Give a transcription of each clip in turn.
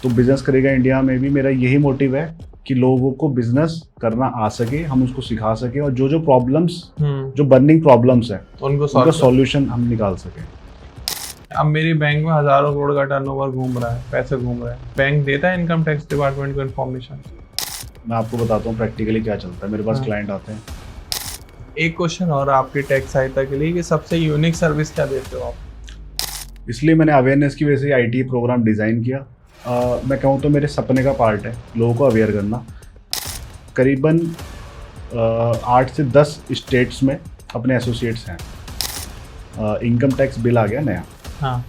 तो बिजनेस करेगा इंडिया में भी मेरा यही मोटिव है कि लोगों को बिजनेस करना आ सके, हम उसको सिखा सके और जो जो प्रॉब्लम्स, जो बर्निंग प्रॉब्लम्स हैं उनका सॉल्यूशन हम निकाल सकें। अब मेरी बैंक में हजारों करोड़ का टर्नओवर घूम रहा है, पैसे घूम रहे हैं, बैंक देता है इनकम टैक्स डिपार्टमेंट को इन्फॉर्मेशन? मैं आपको बताता हूँ प्रैक्टिकली क्या चलता है। मेरे पास क्लाइंट आते हैं। एक क्वेश्चन और आपकी टैक्स सहायता के लिए कि सबसे यूनिक सर्विस क्या देते हो आप? इसलिए मैंने अवेयरनेस की वजह से आईटी प्रोग्राम डिज़ाइन किया। मैं कहूँ तो मेरे सपने का पार्ट है लोगों को अवेयर करना। करीबन 8 से 10 स्टेट्स में अपने एसोसिएट्स हैं। इनकम टैक्स बिल आ गया नया। हाँ।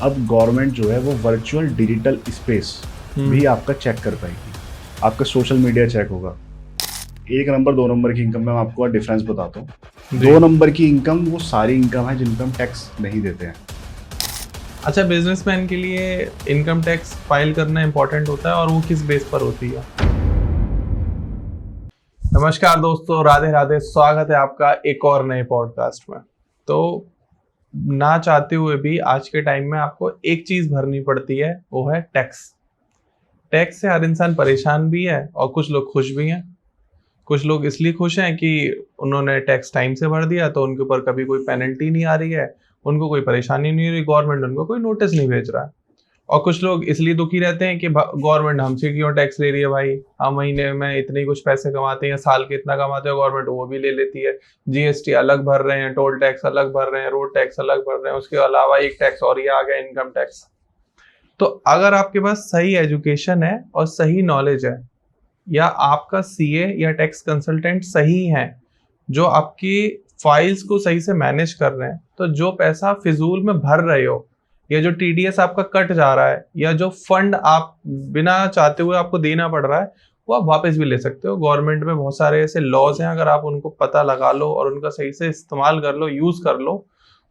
अब गवर्नमेंट जो है वो वर्चुअल डिजिटल स्पेस भी आपका चेक कर पाएगी। आपका सोशल मीडिया चेक होगा। 1 नंबर 2 नंबर की इनकम में आपको डिफरेंस बताता हूँ। 2 नंबर की इनकम वो सारी इनकम है जिन पर हम टैक्स नहीं देते हैं। अच्छा, बिजनेसमैन के लिए इनकम टैक्स फाइल करना इंपॉर्टेंट होता है और वो किस बेस पर होती है? नमस्कार दोस्तों, राधे राधे, स्वागत है आपका एक और नए पॉडकास्ट में। तो ना चाहते हुए भी आज के टाइम में आपको एक चीज भरनी पड़ती है, वो है टैक्स। टैक्स से हर इंसान परेशान भी है और कुछ लोग खुश भी हैं। कुछ लोग इसलिए खुश हैं कि उन्होंने टैक्स टाइम से भर दिया तो उनके ऊपर कभी कोई पेनल्टी नहीं आ रही है, उनको कोई परेशानी नहीं हो रही, गवर्नमेंट उनको कोई नोटिस नहीं भेज रहा है। और कुछ लोग इसलिए दुखी रहते हैं कि गवर्नमेंट हमसे क्यों टैक्स ले रही है भाई, हम महीने में इतने ही कुछ पैसे कमाते हैं, साल के इतना कमाते हैं, गवर्नमेंट वो भी ले लेती है। जीएसटी अलग भर रहे हैं, टोल टैक्स अलग भर रहे हैं, रोड टैक्स अलग भर रहे हैं, उसके अलावा एक टैक्स और ये आ गया, इनकम टैक्स। तो अगर आपके पास सही एजुकेशन है और सही नॉलेज है, या आपका सीए या टैक्स कंसल्टेंट सही है जो आपकी फाइल्स को सही से मैनेज कर रहे हैं, तो जो पैसा फिजूल में भर रहे हो या जो टीडीएस आपका कट जा रहा है या जो फंड आप बिना चाहते हुए आपको देना पड़ रहा है, वो आप वापस भी ले सकते हो। गवर्नमेंट में बहुत सारे ऐसे लॉज हैं, अगर आप उनको पता लगा लो और उनका सही से इस्तेमाल कर लो, यूज कर लो,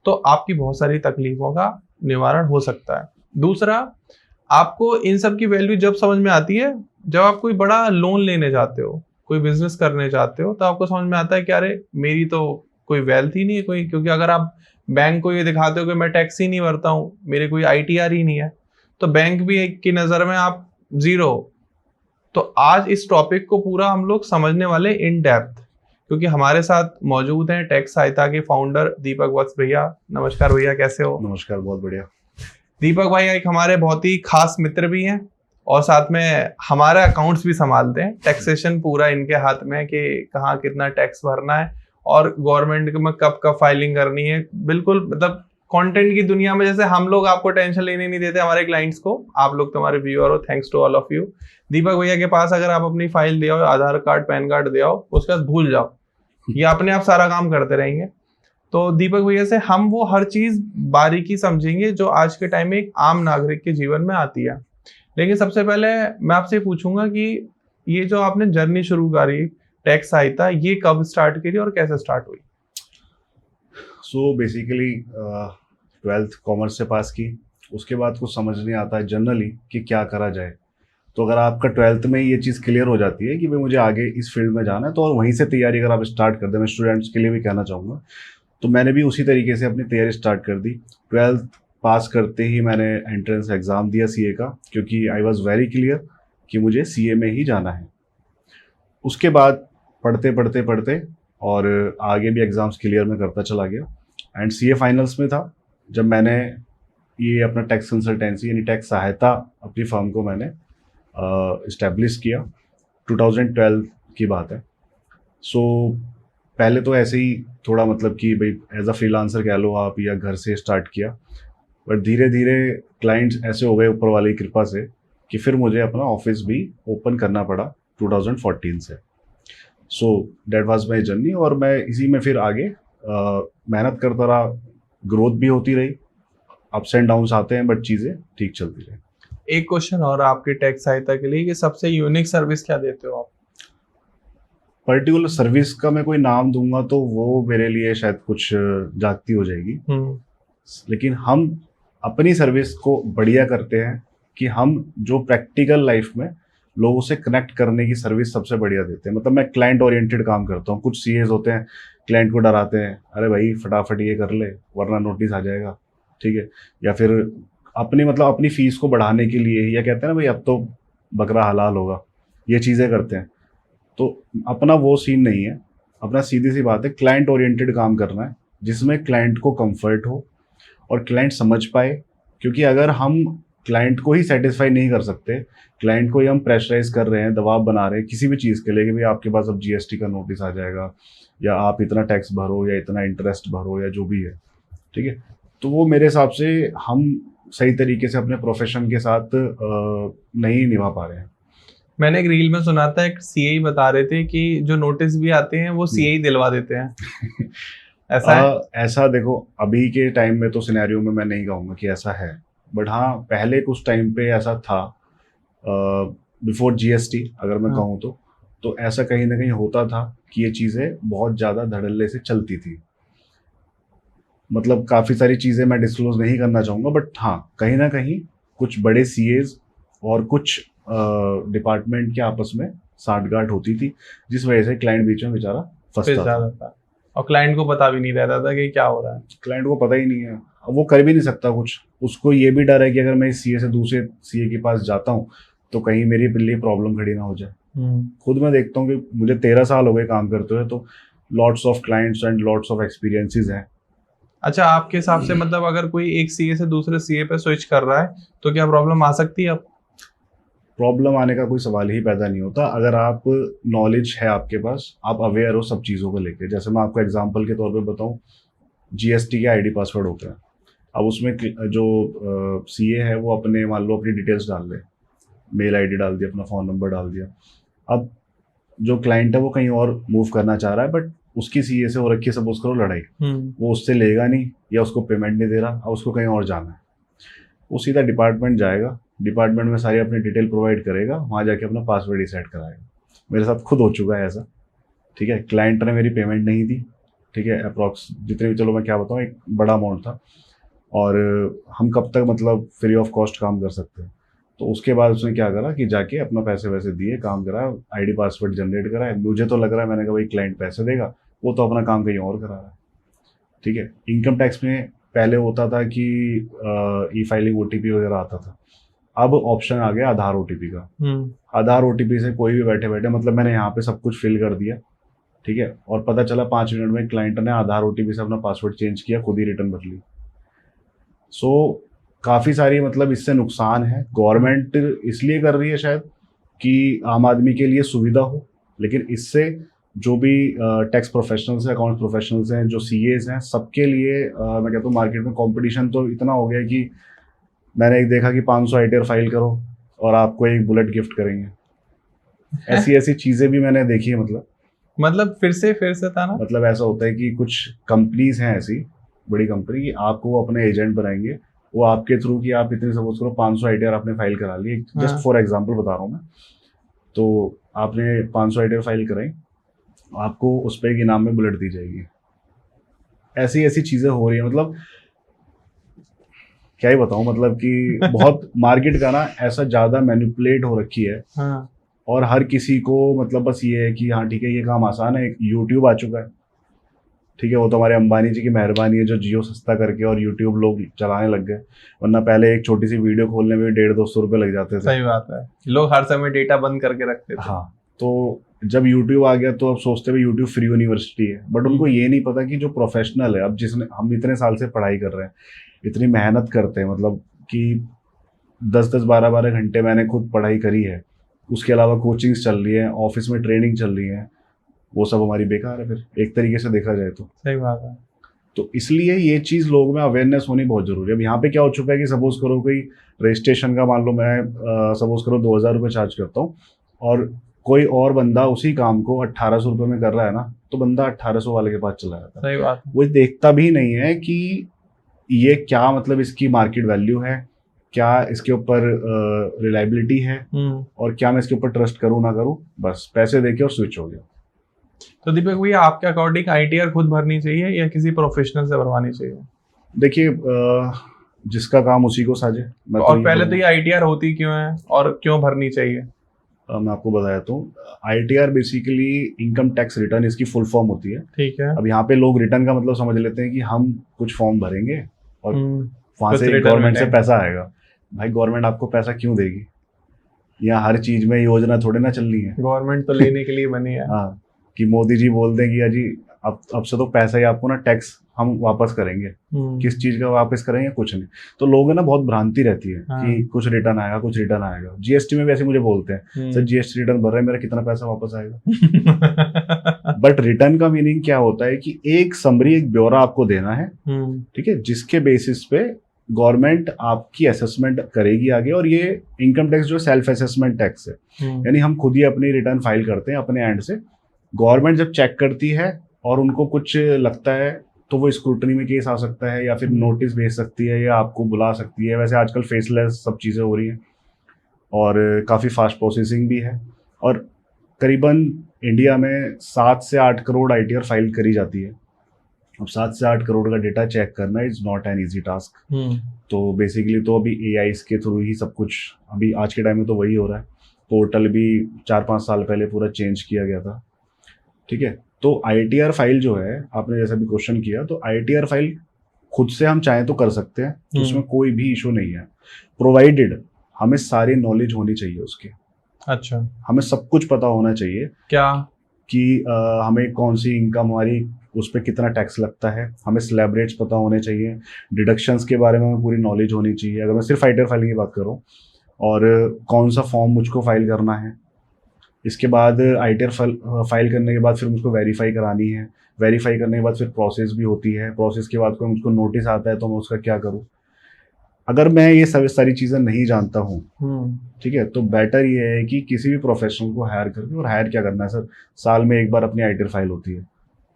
तो आपकी बहुत सारी तकलीफों का निवारण हो सकता है। दूसरा, आपको इन सब की वैल्यू जब समझ में आती है जब आप कोई बड़ा लोन लेने जाते हो, कोई बिजनेस करने जाते हो, तो आपको समझ में आता है कि अरे मेरी तो कोई वेल्थ ही नहीं है कोई, क्योंकि अगर आप बैंक को ये दिखाते हो कि मैं टैक्स ही नहीं भरता हूँ, मेरे कोई आईटीआर ही नहीं है, तो बैंक भी एक की नजर में आप जीरो। तो आज इस टॉपिक को पूरा हम लोग समझने वाले इन डेप्थ, क्योंकि हमारे साथ मौजूद हैं टैक्स सहायता के फाउंडर दीपक वत्स भैया। नमस्कार भैया, कैसे हो? नमस्कार, बहुत बढ़िया। दीपक भाई एक हमारे बहुत ही खास मित्र भी हैं और साथ में हमारा अकाउंट्स भी संभालते हैं। टैक्सेशन पूरा इनके हाथ में है कि कहाँ कितना टैक्स भरना है और गवर्नमेंट में कब कब फाइलिंग करनी है। बिल्कुल, मतलब कंटेंट की दुनिया में जैसे हम लोग आपको टेंशन लेने नहीं देते हमारे क्लाइंट्स को, आप लोग तो हमारे व्यूअर हो। Thanks to all of you. Deepak भैया के पास अगर आप अपनी फाइल दे आओ, आधार कार्ड पैन कार्ड दे आओ, उसके बाद भूल जाओ, ये अपने आप सारा काम करते रहेंगे। तो दीपक भैया से हम वो हर चीज बारीकी समझेंगे जो आज के टाइम में एक आम नागरिक के जीवन में आती है। लेकिन सबसे पहले मैं आपसे पूछूंगा कि ये जो आपने जर्नी शुरू करी टैक्स सहायता, ये कब स्टार्ट करी और कैसे स्टार्ट हुई? सो बेसिकली 12th कॉमर्स से पास की, उसके बाद कुछ समझ नहीं आता है जनरली कि क्या करा जाए। तो अगर आपका 12th में ये चीज़ क्लियर हो जाती है कि भाई मुझे आगे इस फील्ड में जाना है, तो और वहीं से तैयारी अगर आप स्टार्ट कर दें, मैं स्टूडेंट्स के लिए भी कहना चाहूँगा, तो मैंने भी उसी तरीके से अपनी तैयारी स्टार्ट कर दी। 12th पास करते ही मैंने एंट्रेंस एग्ज़ाम दिया सीए का, क्योंकि आई वॉज वेरी क्लियर कि मुझे सीए में ही जाना है। उसके बाद पढ़ते पढ़ते पढ़ते और आगे भी एग्ज़ाम्स क्लियर में करता चला गया एंड सीए फाइनल्स में था जब मैंने ये अपना टैक्स कंसल्टेंसी यानी टैक्स सहायता अपनी फर्म को मैंने इस्टेब्लिश किया। 2012 की बात है। सो पहले तो ऐसे ही थोड़ा मतलब कि भाई एज अ फ्रीलांसर कह लो आप, या घर से स्टार्ट किया, बट धीरे धीरे क्लाइंट्स ऐसे हो गए ऊपर वाली की कृपा से कि फिर मुझे अपना ऑफिस भी ओपन करना पड़ा 2014 से। So that was my journey और मैं इसी में फिर आगे मेहनत करता रहा। ग्रोथ भी होती रही, अप्स एंड डाउन्स आते हैं, बट चीज़ें ठीक चलती रही। एक क्वेश्चन और आपकी टैक्स सहायता के लिए कि सबसे यूनिक सर्विस क्या देते हो आप? पर्टिकुलर सर्विस का मैं कोई नाम दूंगा तो वो मेरे लिए शायद कुछ जागती हो जाएगी, लेकिन हम अपनी सर्विस को बढ़िया करते हैं कि हम जो प्रैक्टिकल लाइफ में लोगों से कनेक्ट करने की सर्विस सबसे बढ़िया देते हैं। मतलब मैं क्लाइंट ओरिएंटेड काम करता हूँ। कुछ सीएस होते हैं क्लाइंट को डराते हैं, अरे भाई फटाफट ये कर ले वरना नोटिस आ जाएगा, ठीक है, या फिर अपनी मतलब अपनी फीस को बढ़ाने के लिए ही, या कहते हैं ना भाई अब तो बकरा हलाल होगा, ये चीज़ें करते हैं। तो अपना वो सीन नहीं है। अपना सीधी सी बात है, क्लाइंट ओरिएंटेड काम करना है, जिसमें क्लाइंट को कंफर्ट हो और क्लाइंट समझ पाए। क्योंकि अगर हम क्लाइंट को ही सेटिस्फाई नहीं कर सकते, क्लाइंट को ही हम प्रेशराइज कर रहे हैं, दबाव बना रहे हैं किसी भी चीज़ के लिए कि भाई आपके पास अब जीएसटी का नोटिस आ जाएगा, या आप इतना टैक्स भरो, या इतना इंटरेस्ट भरो, या जो भी है, ठीक है, तो वो मेरे हिसाब से हम सही तरीके से अपने प्रोफेशन के साथ नहीं निभा पा रहे हैं। मैंने एक रील में सुना था, एक सीए बता रहे थे कि जो नोटिस भी आते हैं वो सीए दिलवा देते हैं। ऐसा है? ऐसा देखो, अभी के टाइम में तो सिनेरियो में मैं नहीं कहूँगा कि ऐसा है, बट हाँ पहले कुछ टाइम पे ऐसा था, बिफोर जीएसटी अगर मैं हाँ। कहूँ तो ऐसा कहीं ना कहीं होता था कि ये चीज़ें बहुत ज़्यादा धड़ल्ले से चलती थी। मतलब काफ़ी सारी चीज़ें मैं डिस्क्लोज नहीं करना चाहूँगा, बट हाँ कहीं ना कहीं कुछ बड़े सीएज और कुछ डिपार्टमेंट के आपस में साठगांठ होती थी, जिस वजह से क्लाइंट बीच में बेचारा फिर फंसता था। ज्यादा था और क्लाइंट को पता भी नहीं रहता था कि क्या हो रहा है। क्लाइंट को पता ही नहीं है, अब वो कर भी नहीं सकता कुछ। उसको ये भी डर है कि अगर मैं इस सीए से दूसरे सीए के पास जाता हूँ तो कहीं मेरे लिए प्रॉब्लम खड़ी ना हो जाए। खुद मैं देखता हूँ कि मुझे 13 साल हो गए काम करते हुए, तो lots of clients and lots of experiences हैं। अच्छा, आपके हिसाब से मतलब अगर कोई एक सीए से दूसरे सीए पे स्विच कर रहा है तो क्या प्रॉब्लम आ सकती है? प्रॉब्लम आने का कोई सवाल ही पैदा नहीं होता अगर आप नॉलेज है आपके पास, आप अवेयर हो सब चीज़ों को लेकर। जैसे मैं आपको एग्जांपल के तौर पे बताऊं, जीएसटी के आईडी पासवर्ड होते हैं। अब उसमें जो सीए है वो अपने मान लो अपनी डिटेल्स डाल दे, मेल आईडी डाल दिया, अपना फ़ोन नंबर डाल दिया। अब जो क्लाइंट है वो कहीं और मूव करना चाह रहा है, बट उसकी सीए से हो रखी है सपोज करो लड़ाई, वो उससे लेगा नहीं या उसको पेमेंट नहीं दे रहा, अब उसको कहीं और जाना है, वो सीधा डिपार्टमेंट जाएगा, डिपार्टमेंट में सारी अपनी डिटेल प्रोवाइड करेगा, वहाँ जाके अपना पासवर्ड रीसेट कराएगा। मेरे साथ खुद हो चुका है ऐसा, ठीक है। क्लाइंट ने मेरी पेमेंट नहीं दी, ठीक है, अप्रॉक्स जितने भी, चलो मैं क्या बताऊँ, एक बड़ा अमाउंट था, और हम कब तक मतलब फ्री ऑफ कॉस्ट काम कर सकते हैं। तो उसके बाद उसने क्या करा कि जाके अपना पैसे वैसे दिए, काम करा, आईडी पासवर्ड जनरेट करा। मुझे तो लग रहा है, मैंने कहा भाई क्लाइंट पैसे देगा, वो तो अपना काम कहीं और करा रहा है, ठीक है। इनकम टैक्स में पहले होता था कि ई फाइलिंग ओटीपी वगैरह आता था, अब ऑप्शन आ गया आधार ओटीपी का। आधार ओटीपी से कोई भी बैठे बैठे, मतलब मैंने यहाँ पे सब कुछ फिल कर दिया, ठीक है, और पता चला 5 मिनट में क्लाइंट ने आधार ओटीपी से अपना पासवर्ड चेंज किया, खुद ही रिटर्न भर ली। सो काफ़ी सारी मतलब इससे नुकसान है। गवर्नमेंट इसलिए कर रही है शायद कि आम आदमी के लिए सुविधा हो, लेकिन इससे जो भी टैक्स प्रोफेशनल्स हैं, अकाउंट प्रोफेशनल्स हैं, जो सीएज हैं, सबके लिए मैं कहता हूँ मार्केट में कंपटीशन तो इतना हो गया कि मैंने एक देखा कि 500 आईटीआर फाइल करो और आपको एक बुलेट गिफ्ट करेंगे। ऐसी ऐसी चीज़ें भी मैंने देखी है। मतलब फिर से था ना, मतलब ऐसा होता है कि कुछ कंपनीज हैं ऐसी बड़ी कंपनी की, आपको वो अपने एजेंट बनाएंगे, वो आपके थ्रू कि आप इतनी सपोज करो 500 आईटीआर आपने फाइल करा ली, जस्ट फॉर एग्जांपल बता रहा हूँ मैं, तो आपने 500 आईटीआर फाइल कराई, आपको उस पर एक इनाम में बुलेट दी जाएगी। ऐसी ऐसी चीज़ें हो रही है, मतलब क्या ही बताऊँ, मतलब कि बहुत मार्केट का ना ऐसा ज़्यादा मैनिपुलेट हो रखी है। हाँ। और हर किसी को मतलब बस ये है कि हाँ ठीक है ये काम आसान है, यूट्यूब आ चुका है, ठीक है, वो तो हमारे अंबानी जी की मेहरबानी है जो जियो सस्ता करके और यूट्यूब लोग चलाने लग गए, वरना पहले एक छोटी सी वीडियो खोलने में 150-200 रुपये लग जाते थे। सही बात है, लोग हर समय डेटा बंद करके रखते थे। हाँ, तो जब यूट्यूब आ गया तो अब सोचते हुए यूट्यूब फ्री यूनिवर्सिटी है, बट उनको ये नहीं पता कि जो प्रोफेशनल है, अब जिसने हम इतने साल से पढ़ाई कर रहे हैं, इतनी मेहनत करते हैं, मतलब कि 10-10 12-12 घंटे मैंने खुद पढ़ाई करी है, उसके अलावा कोचिंग्स चल रही है, ऑफिस में ट्रेनिंग चल रही है, वो सब हमारी बेकार है फिर एक तरीके से देखा जाए तो। सही बात है। तो इसलिए ये चीज़ लोगों में अवेयरनेस होनी बहुत ज़रूरी है। अब यहाँ पे क्या हो चुका है कि सपोज करो कोई रजिस्ट्रेशन का, मान लो मैं सपोज करो 2000 रुपये चार्ज करता हूँ, और कोई और बंदा उसी काम को 1800 रुपये में कर रहा है ना, तो बंदा 1800 वाले के पास चला जाता है। सही बात है। वो देखता भी नहीं है कि ये क्या मतलब इसकी मार्केट वैल्यू है, क्या इसके ऊपर रिलायबिलिटी है, और क्या मैं इसके ऊपर ट्रस्ट करूँ ना करूँ, बस पैसे देके और स्विच हो गया। तो दीपक भैया, आपके अकॉर्डिंग आईटीआर खुद भरनी चाहिए या किसी प्रोफेशनल से भरवानी चाहिए? देखिए, जिसका काम उसी को साझे। और पहले तो ये आईटीआर होती क्यों है और क्यों भरनी चाहिए? मैं आपको बताया तो, ITR basically income tax return, इसकी फुल फॉर्म होती है। ठीक है। अब यहाँ पे लोग रिटर्न का मतलब समझ लेते हैं कि हम कुछ फॉर्म भरेंगे और वहां कुछ से return गवर्नमेंट से मिलेगा। पैसा आएगा। भाई गवर्नमेंट आपको पैसा क्यों देगी? यहाँ हर चीज में योजना थोड़ी ना चलनी है। गवर्नमेंट तो लेने के लिए बनी है। हाँ, कि मोदी जी बोल दें कि अजी अब से तो पैसा ही आपको ना टैक्स हम वापस करेंगे। किस चीज का वापस करेंगे? कुछ नहीं। तो लोगों ना बहुत भ्रांति रहती है हाँ। कि कुछ रिटर्न आएगा, कुछ रिटर्न आएगा। जीएसटी में भी ऐसे मुझे बोलते हैं, सर जीएसटी रिटर्न भर रहे हैं, मेरा कितना पैसा वापस आएगा? बट रिटर्न का मीनिंग क्या होता है कि एक समरी, एक ब्यौरा आपको देना है, ठीक है, जिसके बेसिस पे गवर्नमेंट आपकी असेसमेंट करेगी आगे। और ये इनकम टैक्स जो सेल्फ असेसमेंट टैक्स है, यानी हम खुद ही अपनी रिटर्न फाइल करते हैं अपने एंड से। गवर्नमेंट जब चेक करती है और उनको कुछ लगता है तो वो स्क्रूटनी में केस आ सकता है, या फिर नोटिस भेज सकती है, या आपको बुला सकती है। वैसे आजकल फेसलेस सब चीज़ें हो रही हैं और काफ़ी फास्ट प्रोसेसिंग भी है। और करीबन इंडिया में 7 से 8 करोड़ आईटीआर फाइल करी जाती है। अब 7 से 8 करोड़ का डेटा चेक करना is not an easy task. तो बेसिकली तो अभी एआई के थ्रू ही सब कुछ, अभी आज के टाइम में तो वही हो रहा है। पोर्टल भी 4-5 साल पहले पूरा चेंज किया गया था, ठीक है। तो आईटीआर फाइल जो है, आपने जैसा भी क्वेश्चन किया, तो आईटीआर फाइल खुद से हम चाहें तो कर सकते हैं, उसमें कोई भी इशू नहीं है, प्रोवाइडेड हमें सारी नॉलेज होनी चाहिए उसकी। अच्छा, हमें सब कुछ पता होना चाहिए क्या कि हमें कौन सी इनकम हमारी, उस पर कितना टैक्स लगता है, हमें स्लैब रेट्स पता होने चाहिए, डिडक्शंस के बारे में हमें पूरी नॉलेज होनी चाहिए, अगर मैं सिर्फ आईटीआर फाइल की बात करूँ, और कौन सा फॉर्म मुझको फाइल करना है। इसके बाद आईटीआर फाइल करने के बाद फिर मुझको वेरीफाई करानी है, वेरीफाई करने के बाद फिर प्रोसेस भी होती है, प्रोसेस के बाद कोई मुझको नोटिस आता है तो मैं उसका क्या करूँ। अगर मैं ये सारी चीज़ें नहीं जानता हूँ, ठीक है, तो बेटर ये है कि किसी भी प्रोफेशनल को हायर करके, और हायर क्या करना है सर, साल में एक बार अपनी आईटीआर फाइल होती है,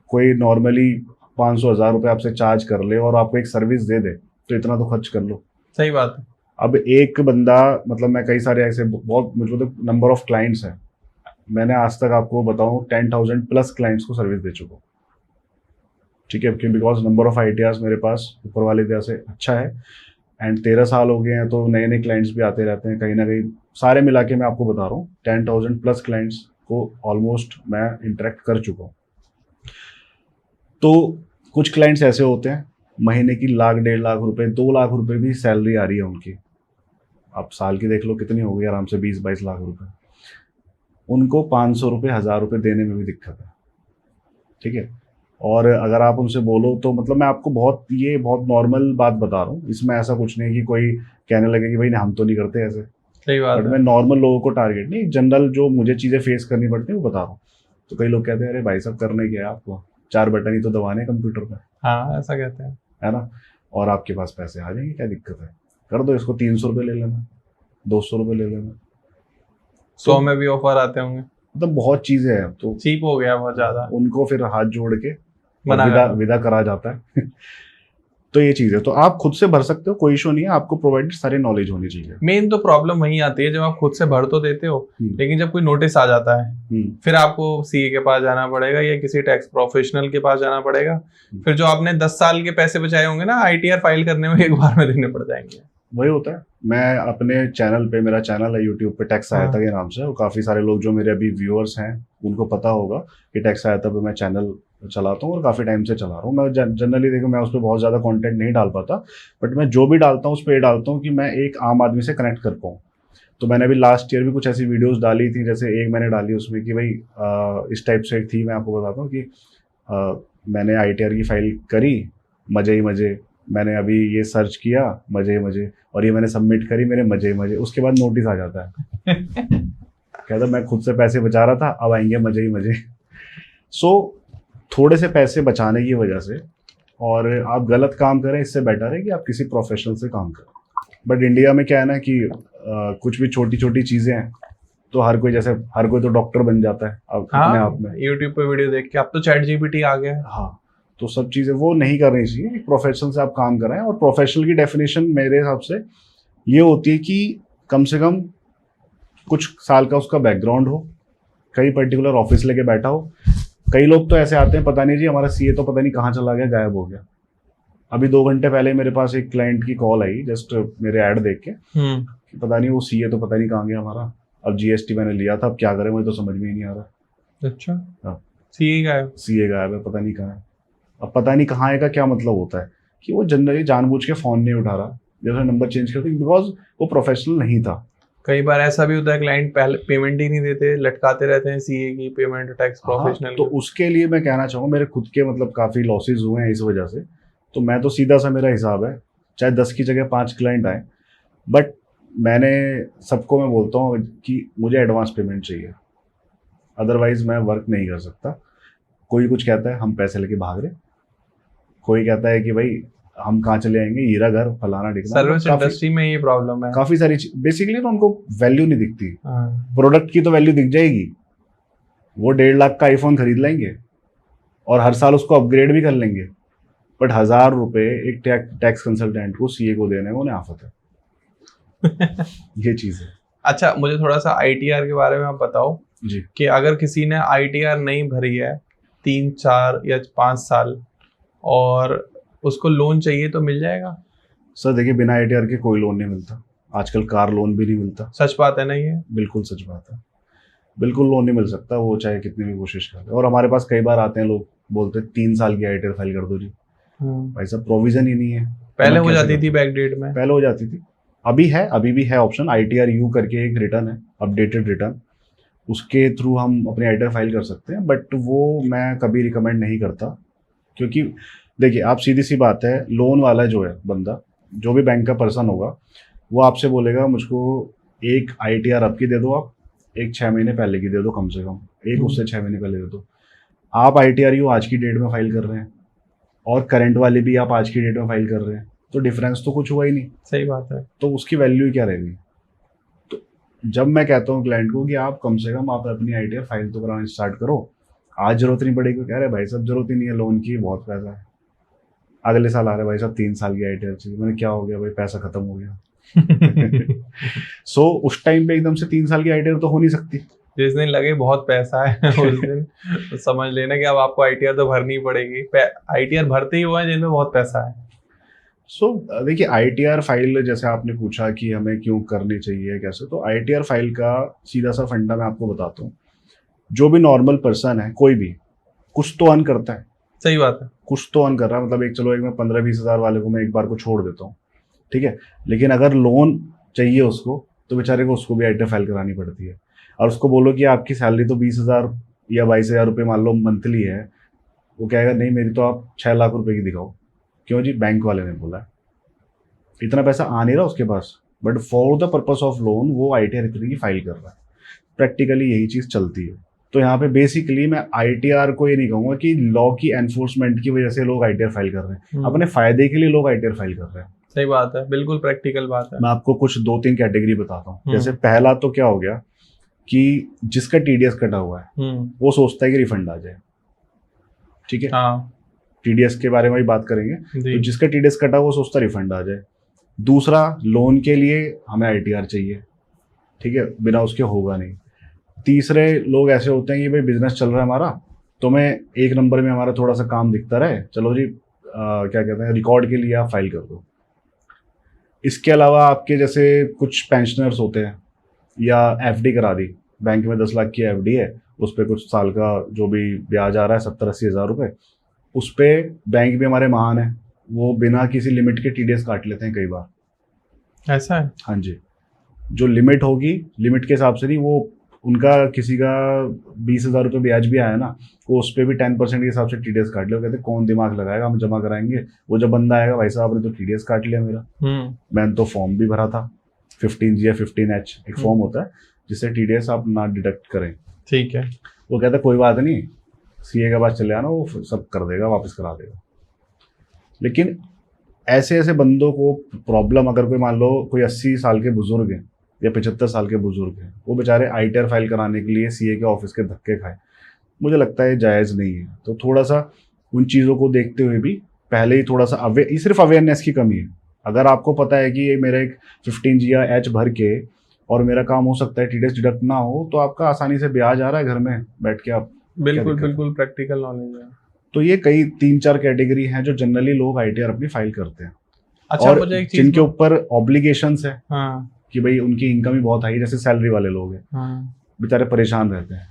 कोई नॉर्मली 500-1000 रुपये आपसे चार्ज कर ले और आपको एक सर्विस दे दे, तो इतना तो खर्च कर लो। सही बात है। अब एक बंदा, मतलब मैं कई सारे ऐसे बहुत, मुझको तो नंबर ऑफ क्लाइंट्स हैं, मैंने आज तक आपको बताऊं 10,000 प्लस क्लाइंट्स को सर्विस दे चुका हूँ, ठीक है, बिकॉज नंबर ऑफ आईटीआर्स मेरे पास ऊपर वाले तरह से अच्छा है। एंड 13 साल हो गए हैं, तो नए नए क्लाइंट्स भी आते रहते हैं कहीं ना कहीं। सारे मिला के मैं आपको बता रहा हूँ 10,000 प्लस क्लाइंट्स को ऑलमोस्ट मैं इंटरेक्ट कर चुका हूँ। तो कुछ क्लाइंट्स ऐसे होते हैं महीने की 1 लाख 1.5 लाख रुपए, 2 लाख रुपए भी सैलरी आ रही है उनकी। आप साल की देख लो कितनी हो गई, आराम से 20-22 लाख रुपए। उनको 500 रुपये 1000 रुपये देने में भी दिक्कत है, ठीक है। और अगर आप उनसे बोलो तो, मतलब मैं आपको बहुत नॉर्मल बात बता रहा हूँ, इसमें ऐसा कुछ नहीं है कि कोई कहने लगे कि भाई हम तो नहीं करते ऐसे। सही बात बट है। मैं नॉर्मल लोगों को टारगेट नहीं, जनरल जो मुझे चीज़ें फेस करनी पड़ती है वो बता रहा हूँ। तो कई लोग कहते हैं अरे भाई साहब करने क्या है आपको, 4 बटन ही तो दबाने कंप्यूटर पर, हाँ, ऐसा कहते हैं, है ना, और आपके पास पैसे आ जाएंगे, क्या दिक्कत है, कर दो इसको, 300 रुपये ले लेना, 200 रुपये ले लेना। 100 में भी ऑफर आते होंगे, मतलब बहुत चीजें हैं, तो चीप हो गया बहुत ज्यादा, उनको फिर हाथ जोड़ के मना विदा करा जाता है। तो ये चीज है, तो आप खुद से भर सकते हो, कोई इशू नहीं है, आपको प्रोवाइडेड सारी नॉलेज होनी चाहिए। मेन तो प्रॉब्लम वही आती है जब आप खुद से भर तो देते हो, लेकिन जब कोई नोटिस आ जाता है फिर आपको सीए के पास जाना पड़ेगा या किसी टैक्स प्रोफेशनल के पास जाना पड़ेगा। फिर जो आपने 10 साल के पैसे बचाए होंगे ना आईटीआर फाइल करने में, एक बार में देने पड़ जाएंगे। वही होता है। मैं अपने चैनल पे, मेरा चैनल है यूट्यूब पे टैक्स सहायता के नाम से, और काफ़ी सारे लोग जो मेरे अभी व्यूअर्स हैं उनको पता होगा कि टैक्स सहायता पे मैं चैनल चलाता हूँ और काफ़ी टाइम से चला रहा हूँ। मैं जनरली देखो, मैं उस पर बहुत ज़्यादा कंटेंट नहीं डाल पाता, बट मैं जो भी डालता हूँ उस पर ये डालता हूँ कि मैं एक आम आदमी से कनेक्ट कर पाऊँ। तो मैंने अभी लास्ट ईयर भी कुछ ऐसी वीडियोस डाली थी, जैसे एक मैंने डाली उसमें कि भाई इस टाइप से एक थी, मैं आपको बताता हूँ कि मैंने आईटीआर की फाइल करी, मजे ही मजे, मैंने अभी ये सर्च किया, मजे ही मजे, और ये मैंने सबमिट करी, मेरे मजे ही मजे। उसके बाद नोटिस आ जाता है, कहता मैं खुद से पैसे बचा रहा था, अब आएंगे मजे ही मजे। सो थोड़े से पैसे बचाने की वजह से, और आप गलत काम करें, इससे बेटर है कि आप किसी प्रोफेशनल से काम करें। बट इंडिया में क्या है ना कि कुछ भी छोटी छोटी चीज़ें हैं तो हर कोई तो डॉक्टर बन जाता है अपने आप में, यूट्यूब पे वीडियो देख के। अब तो चैट जीपीटी आ गया है। हाँ, तो सब चीज़ें वो नहीं करनी चाहिए। एक प्रोफेशनल से आप काम कराएं, और प्रोफेशनल की डेफिनेशन मेरे हिसाब से ये होती है कि कम से कम कुछ साल का उसका बैकग्राउंड हो, कई पर्टिकुलर ऑफिस लेके बैठा हो। कई लोग तो ऐसे आते हैं, पता नहीं जी हमारा सीए तो पता नहीं कहाँ चला गया, गायब हो गया। अभी 2 घंटे पहले मेरे पास एक क्लाइंट की कॉल आई, जस्ट मेरे ऐड देख के, कि पता नहीं वो सीए तो पता नहीं कहाँ गया हमारा, अब जीएसटी मैंने लिया था, अब क्या करें, मुझे तो समझ में ही नहीं आ रहा। अच्छा, हाँ, सीए गायब है, पता नहीं कहाँ है। अब पता नहीं कहाँ है का क्या मतलब होता है कि वो जनरली जानबूझ के फ़ोन नहीं उठा रहा, जैसे नंबर चेंज करते, बिकॉज वो प्रोफेशनल नहीं था। कई बार ऐसा भी होता है क्लाइंट पहले पेमेंट ही नहीं देते, लटकाते रहते हैं सीए की पेमेंट, टैक्स हाँ, प्रोफेशनल तो उसके लिए मैं कहना चाहूँगा, मेरे खुद के मतलब काफ़ी लॉसेज हुए हैं इस वजह से। तो मैं तो सीधा सा मेरा हिसाब है, चाहे 10 की जगह 5 क्लाइंट आए, बट मैंने सबको मैं बोलता हूँ कि मुझे एडवांस पेमेंट चाहिए, अदरवाइज मैं वर्क नहीं कर सकता। कोई कुछ कहता है हम पैसे लेके भाग रहे, कोई कहता है कि भाई हम कहाँ चले आएंगे, हीरा घर फलाना ढिकना, सर्विस इंडस्ट्री में ये प्रॉब्लम है। काफ़ी सारी बेसिकली ना उनको वैल्यू नहीं दिखती। हाँ। प्रोडक्ट की तो वैल्यू दिख जाएगी, वो 1.5 लाख का आईफोन खरीद लेंगे और हर साल उसको अपग्रेड भी कर लेंगे, बट 1,000 रुपये एक टैक्स कंसल्टेंट को, सीए को देने में उन्हें आफत है। ये चीज़ है अच्छा, मुझे थोड़ा सा आईटीआर के बारे में आप बताओ जी। कि अगर किसी ने आईटीआर नहीं भरी है 3, 4 या 5 साल और उसको लोन चाहिए तो मिल जाएगा? सर देखिए, बिना आईटीआर के कोई लोन नहीं मिलता, आजकल कार लोन भी नहीं मिलता। सच बात है ना ये? बिल्कुल सच बात है, बिल्कुल लोन नहीं मिल सकता, वो चाहे कितनी भी कोशिश कर ले। और हमारे पास कई बार आते हैं लोग, बोलते हैं 3 साल की आईटीआर फाइल कर दो जी। भाई साहब प्रोविजन ही नहीं है। पहले मैं हो कैसे जाती थी करूं? बैक डेट में। पहले हो जाती थी, अभी है, अभी भी है ऑप्शन, आईटीआर यू करके एक रिटर्न है, अपडेटेड रिटर्न, उसके थ्रू हम अपनी आईटीआर फाइल कर सकते हैं, बट वो मैं कभी रिकमेंड नहीं करता। क्योंकि देखिए, आप सीधी सी बात है, लोन वाला जो है बंदा, जो भी बैंक का पर्सन होगा, वो आपसे बोलेगा मुझको एक आईटीआर अब की दे दो, आप एक 6 महीने पहले की दे दो कम से कम, एक उससे 6 महीने पहले दे दो। आप आईटीआर यू आज की डेट में फाइल कर रहे हैं और करंट वाले भी आप आज की डेट में फाइल कर रहे हैं, तो डिफरेंस तो कुछ हुआ ही नहीं। सही बात है। तो उसकी वैल्यू क्या रहेगी? तो जब मैं कहता हूँ क्लाइंट को कि आप कम से कम आप अपनी आईटीआर फाइल तो कराना स्टार्ट करो, आज जरूरत नहीं पड़ेगी, कह रहे भाई साहब जरूरत ही नहीं है, लोन की बहुत पैसा है, अगले साल आ रहे भाई साहब 3 साल की आईटीआर चाहिए। मैंने क्या हो गया भाई, पैसा खत्म हो गया। सो उस टाइम पे एकदम से 3 साल की आईटीआर तो हो नहीं सकती। जिस दिन लगे बहुत पैसा है उस दिन तो समझ लेना कि अब आपको आईटीआर तो भरनी पड़ेगी। आईटीआर भरते ही हुआ है जिनमें बहुत पैसा है। सो देखिए, आईटीआर फाइल जैसे आपने पूछा कि हमें क्यों करनी चाहिए कैसे, तो आईटीआर फाइल का सीधा सा फंडा मैं आपको बताता हूँ। जो भी नॉर्मल पर्सन है, कोई भी कुछ तो अर्न करता है। सही बात है। कुछ तो अर्न कर रहा है, मतलब एक चलो एक मैं 15-20 हज़ार वाले को मैं एक बार को छोड़ देता हूँ, ठीक है, लेकिन अगर लोन चाहिए उसको, तो बेचारे को उसको भी आईटीआर फाइल करानी पड़ती है। और उसको बोलो कि आपकी सैलरी तो 20,000 या 22,000 रुपये मान लो मंथली है, वो कहेगा नहीं मेरी तो आप 6 लाख रुपए की दिखाओ। क्यों जी? बैंक वाले ने बोला है। इतना पैसा आ नहीं रहा उसके पास, but for the purpose of loan वो आईटीआर इतनी की फाइल कर रहा है। प्रैक्टिकली यही चीज़ चलती है। तो यहाँ पे बेसिकली मैं आईटीआर को ये नहीं कहूँगा कि लॉ की एनफोर्समेंट की वजह से लोग आईटीआर फाइल कर रहे हैं, अपने फायदे के लिए लोग आईटीआर फाइल कर रहे हैं। सही बात है, बिल्कुल प्रैक्टिकल बात है। मैं आपको कुछ 2-3 कैटेगरी बताता हूँ। जैसे पहला तो क्या हो गया कि जिसका टीडीएस कटा हुआ है वो सोचता है कि रिफंड आ जाए, ठीक है, हाँ टीडीएस के बारे में भी बात करेंगे। जी। तो जिसका टीडीएस कटा वो सोचता है रिफंड आ जाए। दूसरा, लोन के लिए हमें आईटीआर चाहिए, ठीक है, बिना उसके होगा नहीं। तीसरे लोग ऐसे होते हैं कि भाई बिजनेस चल रहा है हमारा, तो मैं एक नंबर में हमारा थोड़ा सा काम दिखता रहे, चलो जी क्या कहते हैं, रिकॉर्ड के लिए आप फाइल कर दो। इसके अलावा आपके जैसे कुछ पेंशनर्स होते हैं, या एफडी करा दी, बैंक में 10 लाख की एफडी है, उस पर कुछ साल का जो भी ब्याज आ रहा है 70-80 हज़ार रुपये, उस पर बैंक भी हमारे महान है, वो बिना किसी लिमिट के टीडीएस काट लेते हैं कई बार। ऐसा है? हाँ जी, जो लिमिट होगी, लिमिट के हिसाब से नहीं, वो उनका किसी का 20,000 रुपये ब्याज भी आया ना, वो उस पर भी 10% के हिसाब से टीडीएस काट लिया। कहते कौन दिमाग लगाएगा, हम जमा कराएंगे। वो जब बंदा आएगा, भाई साहब आपने तो टीडीएस काट लिया मेरा, मैंने तो फॉर्म भी भरा था 15G या 15H एक फॉर्म होता है जिससे टीडीएस आप ना डिडक्ट करें, ठीक है। वो कहता है कोई बात नहीं, सीए के पास चले आना, वो सब कर देगा, वापस करा देगा। लेकिन ऐसे ऐसे बंदों को प्रॉब्लम, अगर कोई मान लो कोई 80 साल के बुजुर्ग हैं या 75 साल के बुजुर्ग हैं, वो बेचारे आईटीआर फाइल कराने के लिए सीए के ऑफिस के धक्के खाए, मुझे लगता है जायज़ नहीं है। तो थोड़ा सा उन चीज़ों को देखते हुए भी पहले ही थोड़ा सा ये सिर्फ अवेयरनेस की कमी है। अगर आपको पता है कि ये मेरा एक 15G या H भर के और मेरा काम हो सकता है टीडीएस डिडक्ट ना हो, तो आपका आसानी से ब्याज आ रहा है घर में बैठ के, आप बिल्कुल बिल्कुल प्रैक्टिकल नॉलेज है। तो ये कई 3-4 कैटेगरी हैं जो जनरली लोग आईटीआर अपनी फाइल करते हैं। अच्छा, और मुझे एक चीज जिनके ऊपर ऑब्लिगेशंस है हाँ कि भाई उनकी इनकम ही बहुत हाई, जैसे सैलरी वाले लोग हैं, हाँ बेचारे परेशान रहते हैं।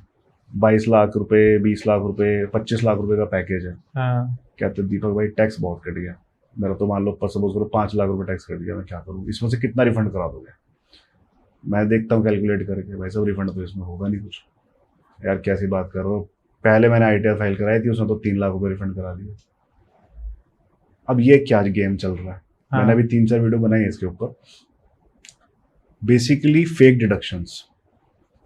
22 लाख रुपए, 20 लाख रुपए, 25 लाख रुपए का पैकेज है, हाँ कहते दीपक भाई टैक्स बहुत कट गया। मेरा तो मान लो सपोज करो 5 लाख रुपए टैक्स कर दिया, मैं क्या करूँ, इसमें से कितना रिफंड करा दोगे? मैं देखता हूँ कैलकुलेट करके, भाई सब रिफंड तो इसमें होगा नहीं कुछ। यार कैसी बात कर रहे हो, पहले मैंने ITR फाइल कराई थी, उसने तो 3 लाख रुपए रिफंड करा दिए। अब ये क्या गेम चल रहा है? हाँ। मैंने अभी 3-4 वीडियो बनाई है इसके ऊपर। बेसिकली फेक डिडक्शंस,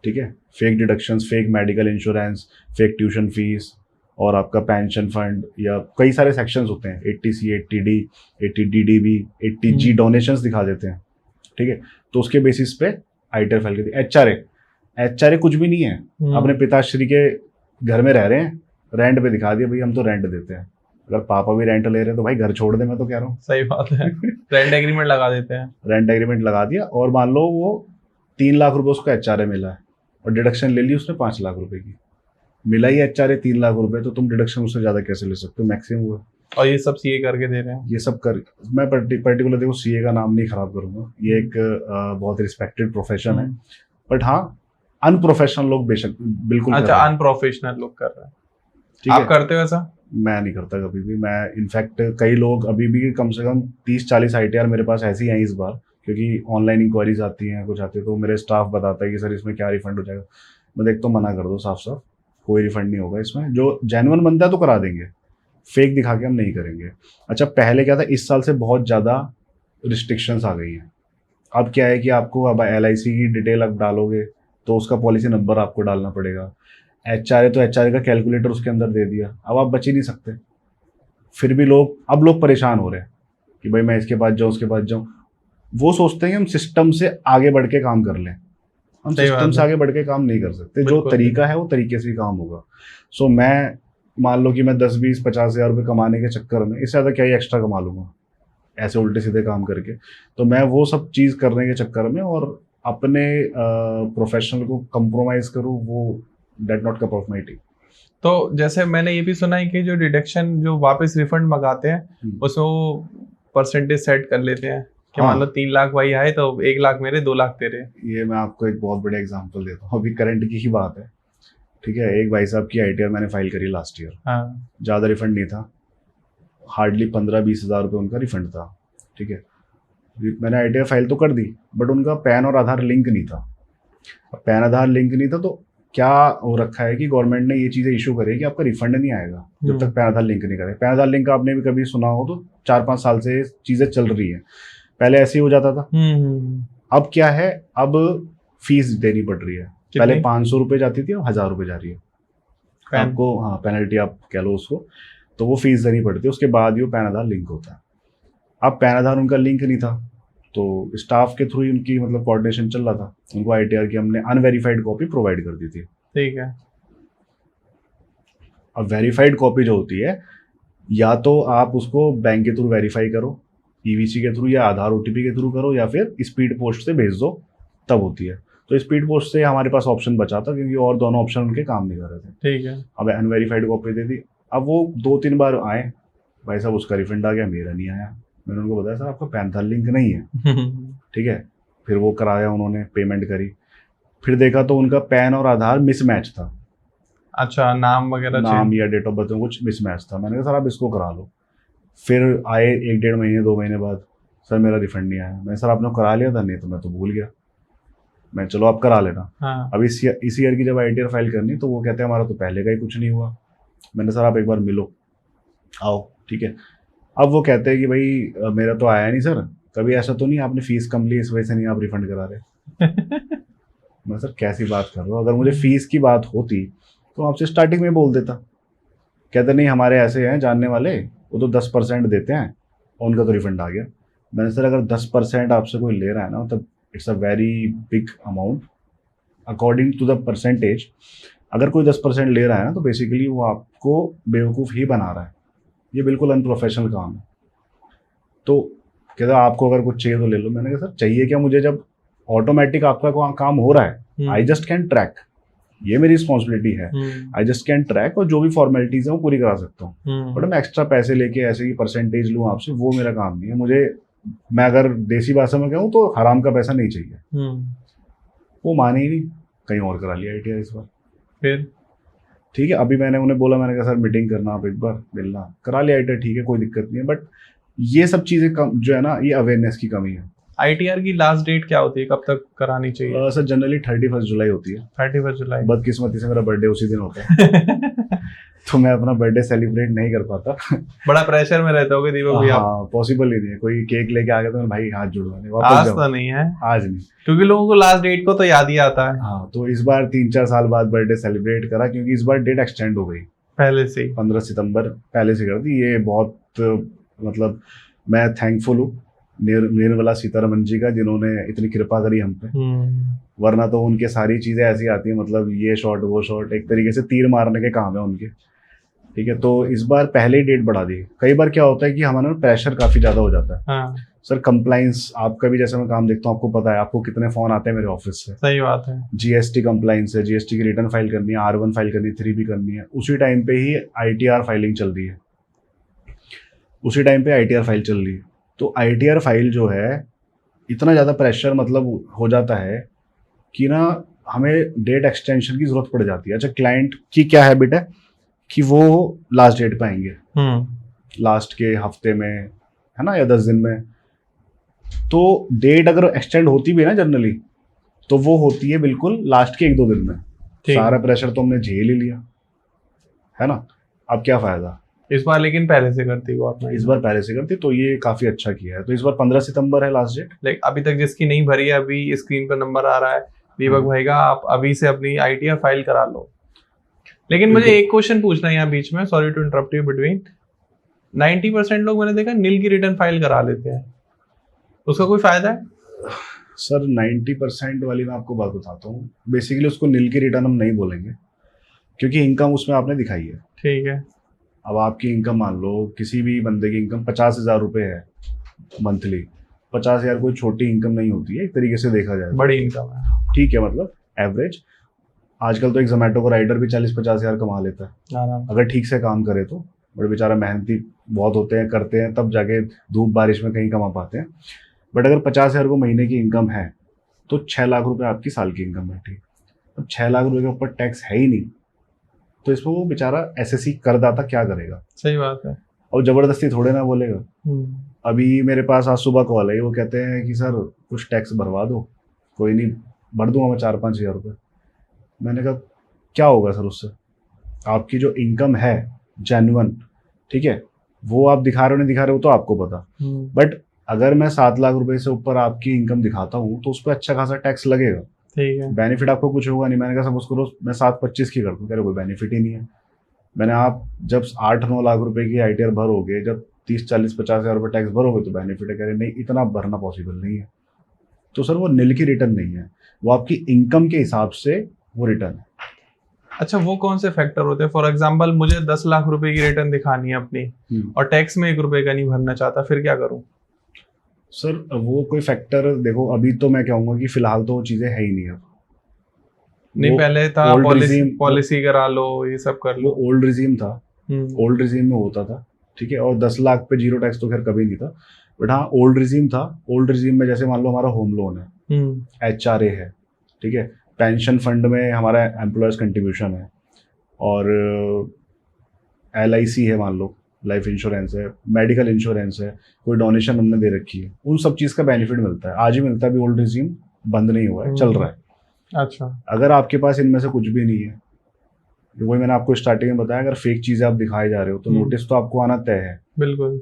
ठीक है, fake deductions, fake medical insurance, fake tuition fees, और आपका पेंशन फंड, या कई सारे सेक्शंस होते हैं, 80C, 80D, 80DDB, 80G donations दिखा देते हैं, ठीक है। तो उसके बेसिस पे ITR फाइल कर दी। HRA कुछ भी नहीं है, अपने पिताश्री के घर में रह रहे हैं, रेंट पे दिखा दिया भाई हम तो रेंट देते हैं। अगर पापा भी रेंट ले रहे हैं तो भाई घर छोड़ दे, मैं तो कह रहा हूँ। सही बात है, रेंट एग्रीमेंट लगा देते हैं। रेंट एग्रीमेंट लगा दिया, और मान लो वो 3 लाख रुपए उसको HRA मिला है, और डिडक्शन ले ली उसने 5 लाख रुपए की। मिला ही HRA 3 लाख रुपए, तो तुम डिडक्शन उससे ज्यादा कैसे ले सकते हो? मैक्सिमम हुआ। और ये सब सीए करके दे रहे हैं। ये सब कर, मैं पर्टिकुलर देखो CA का नाम नहीं खराब करूंगा, ये एक बहुत रिस्पेक्टेड प्रोफेशन है, बट हाँ अनप्रोफेशनल लोग बेशक बिल्कुल कर अच्छा, रहे हैं। अनप्रोफेशनल लोग कर रहे हैं, ठीक आप है, करते हो ऐसा? मैं नहीं करता कभी भी। मैं इनफैक्ट कई लोग अभी भी कम से कम 30-40 ITR मेरे पास ऐसी हैं इस बार, क्योंकि ऑनलाइन इंक्वायरीज आती हैं, कुछ आती है, तो मेरे स्टाफ बताता है कि सर इसमें क्या रिफंड हो जाएगा। मैं देखता हूँ, मना कर दो साफ साफ, कोई रिफंड नहीं होगा इसमें। जो जेन्युइन बनता है तो करा देंगे, फेक दिखा के हम नहीं करेंगे। अच्छा, पहले क्या था, इस साल से बहुत ज़्यादा रिस्ट्रिक्शंस आ गई हैं। अब क्या है कि आपको अब LIC की डिटेल अब डालोगे तो उसका पॉलिसी नंबर आपको डालना पड़ेगा। HRA तो HRA का कैलकुलेटर उसके अंदर दे दिया, अब आप बच ही नहीं सकते। फिर भी लोग परेशान हो रहे हैं कि भाई मैं इसके पास जाऊँ, उसके पास जाऊँ। वो सोचते हैं कि हम सिस्टम से आगे बढ़ के काम कर लें। हम सही सिस्टम बात से है। आगे बढ़ के काम नहीं कर सकते। जो बिल्कुल तरीका है वो तरीके से ही काम होगा। सो मैं मान लो कि मैं 10-20-50 हज़ार रुपये कमाने के चक्कर में, इससे ज़्यादा क्या ही एक्स्ट्रा कमा लूंगा ऐसे उल्टे सीधे काम करके, तो मैं वो सब चीज़ करने के चक्कर में और अपने प्रोफेशनल को कंप्रोमाइज़ करूँ, वो that not cup of my tea. तो जैसे मैंने ये भी सुना है कि जो डिडक्शन जो वापस रिफंड मंगाते हैं उसमें वो परसेंटेज सेट कर लेते हैं कि हाँ। मान लो 3 लाख भाई आए तो 1 लाख मेरे, 2 लाख तेरे। ये मैं आपको एक बहुत बड़े एग्जांपल देता हूँ, अभी करंट की ही बात है, ठीक है। एक भाई साहब की ITR मैंने फाइल करी लास्ट ईयर, हाँ। ज़्यादा रिफंड नहीं था, हार्डली 15-20 हज़ार रुपये उनका रिफंड था, ठीक है। मैंने ITR फाइल तो कर दी, बट उनका पैन और आधार लिंक नहीं था। अब पैन आधार लिंक नहीं था तो क्या हो रखा है कि गवर्नमेंट ने ये चीज़ें इशू करी है कि आपका रिफंड नहीं आएगा जब तक पैन आधार लिंक नहीं करे। पैन आधार लिंक आपने भी कभी सुना हो तो 4-5 साल से चीज़ें चल रही हैं, पहले ऐसे ही हो जाता था। अब क्या है, अब फीस देनी पड़ रही है। पहले 500 रुपये जाती थी, अब 1000 रुपये जा रही है आपको। हाँ, पेनल्टी आप कह लो उसको, तो वो फीस देनी पड़ती है, उसके बाद ही वो पैन आधार लिंक होता है। अब पैन आधार उनका लिंक नहीं था, तो स्टाफ के थ्रू ही उनकी मतलब कोऑर्डिनेशन चल रहा था, उनको ITR की हमने अनवेरीफाइड कॉपी प्रोवाइड कर दी थी। ठीक है। अब वेरीफाइड कॉपी जो होती है, या तो आप उसको बैंक के थ्रू वेरीफाई करो, EVC के थ्रू, या आधार OTP के थ्रू करो, या फिर स्पीड पोस्ट से भेज दो, तब होती है। तो स्पीड पोस्ट से हमारे पास ऑप्शन बचा था, क्योंकि और दोनों ऑप्शन उनके काम नहीं कर रहे थे। ठीक है। अब अनवेरीफाइड कॉपी दे दी, अब वो 2-3 बार आए, भाई साहब उसका रिफंड आ गया, मेरा नहीं आया। मैंने उनको बताया सर आपका पैन आधार लिंक नहीं है, ठीक है। फिर वो कराया, उन्होंने पेमेंट करी, फिर देखा तो उनका पैन और आधार मिसमैच था। अच्छा, नाम वगैरह नाम या डेट ऑफ बर्थ में कुछ मिसमैच था। मैंने कहा सर आप इसको करा लो। फिर आए 1-1.5 महीने 2 महीने बाद, सर मेरा रिफंड नहीं आया। मैं सर आपने करा लिया था? नहीं, तो मैं तो भूल गया। मैं चलो आप करा लेना। हाँ। अब इस ईयर की जब ITR फाइल करनी, तो वो कहते हैं हमारा तो पहले का ही कुछ नहीं हुआ। मैंने सर आप एक बार मिलो, आओ, ठीक है। अब वो कहते हैं कि भाई मेरा तो आया नहीं सर, कभी ऐसा तो नहीं आपने फीस कम ली इस वजह से नहीं आप रिफंड करा रहे? मैं सर कैसी बात कर रहा हूँ, अगर मुझे फीस की बात होती तो आपसे स्टार्टिंग में बोल देता। कहते नहीं हमारे ऐसे हैं जानने वाले, वो तो 10% देते हैं और उनका तो रिफंड आ गया। मैंने सर अगर 10% आपसे कोई ले रहा है ना, मतलब it's a very big amount according to the percentage. अगर कोई 10% ले रहा है ना, तो बेसिकली वो आपको बेवकूफ़ ही बना रहा है, ये बिल्कुल अनप्रोफेशनल काम है। तो कहता आपको अगर कुछ चाहिए तो ले लो। मैंने कहा सर चाहिए क्या मुझे, जब ऑटोमेटिक आपका काम हो रहा है, आई जस्ट कैन ट्रैक, ये मेरी रिस्पॉन्सिबिलिटी है, आई जस्ट कैन ट्रैक, और जो भी फॉर्मेलिटीज है वो पूरी करा सकता हूँ। बट मैं एक्स्ट्रा पैसे लेके ऐसे ही परसेंटेज लूँ आपसे, वो मेरा काम नहीं है। मुझे, मैं अगर देसी भाषा में कहूँ तो हराम का पैसा नहीं चाहिए। वो माने ही नहीं, कहीं और करा लिया ITR इस बार। फिर ठीक है, अभी मैंने उन्हें बोला, मैंने कहा सर मीटिंग करना, आप एक बार मिलना, करा लिया ITR, ठीक है कोई दिक्कत नहीं है, बट ये सब चीज़ें कम जो है ना, ये अवेयरनेस की कमी है। आईटीआर की लास्ट डेट क्या होती है, कब तक करानी चाहिए? सर जनरली 31 जुलाई होती है। 31 जुलाई। बदकिस्मती से मेरा बर्थडे उसी दिन होता है तो मैं अपना बर्थडे सेलिब्रेट नहीं कर पाता बड़ा प्रेशर में रहते होगे दीपक भैया। हाँ, पॉसिबल ही नहीं है। कोई केक लेके आ गया तो मैं भाई हाथ जुड़वाने वापस आज जाओ। तो नहीं है, आज नहीं। क्योंकि लोगों को लास्ट डेट को तो याद ही आता है। हाँ, तो इस बार 3-4 साल बाद बर्थडे सेलिब्रेट करा, क्योंकि इस बार डेट एक्सटेंड हो गई। पहले से ही 15 सितंबर पहले से कर दी। ये बहुत मतलब मैं थैंकफुल हूँ निर्मला सीतारमन जी का, जिन्होंने इतनी कृपा करी हम पे। वरना तो उनके सारी चीजें ऐसी आती है, मतलब ये शॉट वो शॉट, एक तरीके से तीर मारने के काम है उनके। ठीक है, तो इस बार पहले ही डेट बढ़ा दी। कई बार क्या होता है कि हमारा प्रेशर काफी ज्यादा हो जाता है। हाँ। सर कंप्लाइंस, आपका भी जैसे मैं काम देखता हूँ, आपको पता है आपको कितने फोन आते हैं मेरे ऑफिस से। सही बात है। जीएसटी कंप्लाइंस है, जीएसटी की रिटर्न फाइल करनी है, R1 फाइल करनी है, 3 भी करनी है। उसी टाइम पे ही ITR फाइलिंग चल रही है, उसी टाइम पे ITR फाइल चल रही है। तो ITR फाइल जो है, इतना ज़्यादा प्रेशर मतलब हो जाता है कि ना हमें डेट एक्सटेंशन की जरूरत पड़ जाती है। अच्छा, क्लाइंट की क्या हैबिट है कि वो लास्ट डेट पे आएंगे, लास्ट के हफ्ते में, है ना, या 10 दिन में। तो डेट अगर एक्सटेंड होती भी है ना जनरली, तो वो होती है बिल्कुल लास्ट के 1-2 दिन में। सारा प्रेशर तो हमने झेल ही लिया, है ना। अब क्या फायदा। इस बार लेकिन पहले से करती गवर्नमेंट, इस बार पहले से करती, तो ये काफी अच्छा किया है। तो इस बार 15 सितंबर है लास्ट डेट। लाइक अभी तक जिसकी नहीं भरी है, अभी स्क्रीन पर नंबर आ रहा है दीपक भाई का, आप अभी से अपनी ITR फाइल करा लो। लेकिन मुझे एक क्वेश्चन पूछना है यहाँ बीच में, sorry to interrupt you between. 90% लोग मैंने देखा नील की रिटर्न फाइल करा लेते हैं, उसका कोई फायदा है? सर 90% वाली मैं आपको बात बताता हूँ। बेसिकली उसको नील की रिटर्न हम नहीं बोलेंगे, क्योंकि इनकम उसमें आपने दिखाई है। ठीक है। अब आपकी इनकम मान लो, किसी भी बंदे की इनकम 50,000 रुपये है मंथली। 50,000 कोई छोटी इनकम नहीं होती है, एक तरीके से देखा जाए बड़ी इनकम है। ठीक है, मतलब एवरेज। आजकल तो एक जोमेटो का राइडर भी 40-50 हज़ार कमा लेता है, अगर ठीक से काम करे तो। बड़े बेचारा मेहनती बहुत होते हैं, करते हैं, तब जाके धूप बारिश में कहीं कमा पाते हैं। बट अगर 50,000 को महीने की इनकम है, तो 6 लाख रुपए आपकी साल की इनकम है। ठीक, अब 6 लाख रुपए के ऊपर टैक्स है ही नहीं, तो इसमें वो बेचारा SSC करदाता क्या करेगा। सही बात है। और जबरदस्ती थोड़े ना बोलेगा। अभी मेरे पास आज सुबह कॉल आई, वो कहते हैं कि सर कुछ टैक्स भरवा दो। कोई नहीं, भर दूंगा मैं 4-5 हज़ार रुपये। मैंने कहा क्या होगा सर उससे। आपकी जो इनकम है जेन्युइन, ठीक है, वो आप दिखा रहे हो नहीं दिखा रहे हो तो आपको पता। बट अगर मैं 7 लाख रुपए से ऊपर आपकी इनकम दिखाता हूँ, तो उस पर अच्छा खासा टैक्स लगेगा। ठीक है। बेनिफिट आपको कुछ होगा नहीं। मैंने कहा सपोज करो मैं 7-25 की कर दूँ, कह रहे कोई बेनिफिट ही नहीं है। मैंने आप जब 8-9 लाख रुपए की ITR भरोगे, जब 30-40-50 हज़ार रुपये टैक्स भरोगे तो बेनिफिट है। कह रहे नहीं, इतना भरना पॉसिबल नहीं है। तो सर वो नील की रिटर्न नहीं है, वो आपकी इनकम के हिसाब से वो रिटर्न है। अच्छा, वो कौन से फैक्टर होते हैं? फॉर एग्जांपल मुझे 10 लाख रुपए की रिटर्न दिखानी है अपनी, और टैक्स में 1 रुपए का नहीं भरना चाहता, फिर क्या करूं? सर वो कोई फैक्टर देखो, अभी तो मैं कहूँगा कि फिलहाल तो वो चीज़ें है ही नहीं। अब नहीं, पहले था पॉलिसी करा लो, ये सब कर लो। वो ओल्ड रिजीम था, ओल्ड रिजीम में होता था, ठीक है। और 10 लाख पे जीरो टैक्स तो खैर कभी नहीं था। बट हाँ, ओल्ड रिजीम था। ओल्ड रिजीम में जैसे मान लो हमारा होम लोन है, HRA है, ठीक है, पेंशन फंड में हमारा एम्प्लॉयज़ कंट्रीब्यूशन है, और LIC है, मान लो लाइफ इंश्योरेंस है, मेडिकल इंश्योरेंस है, कोई डोनेशन हमने दे रखी है, उन सब चीज़ का बेनिफिट मिलता है। आज ही मिलता है, अभी ओल्ड रिजीम बंद नहीं हुआ है, चल रहा है। अच्छा, अगर आपके पास इनमें से कुछ भी नहीं है, वही मैंने आपको स्टार्टिंग में बताया, अगर फेक चीज़ें आप दिखाए जा रहे हो तो नोटिस तो आपको आना तय है। बिल्कुल।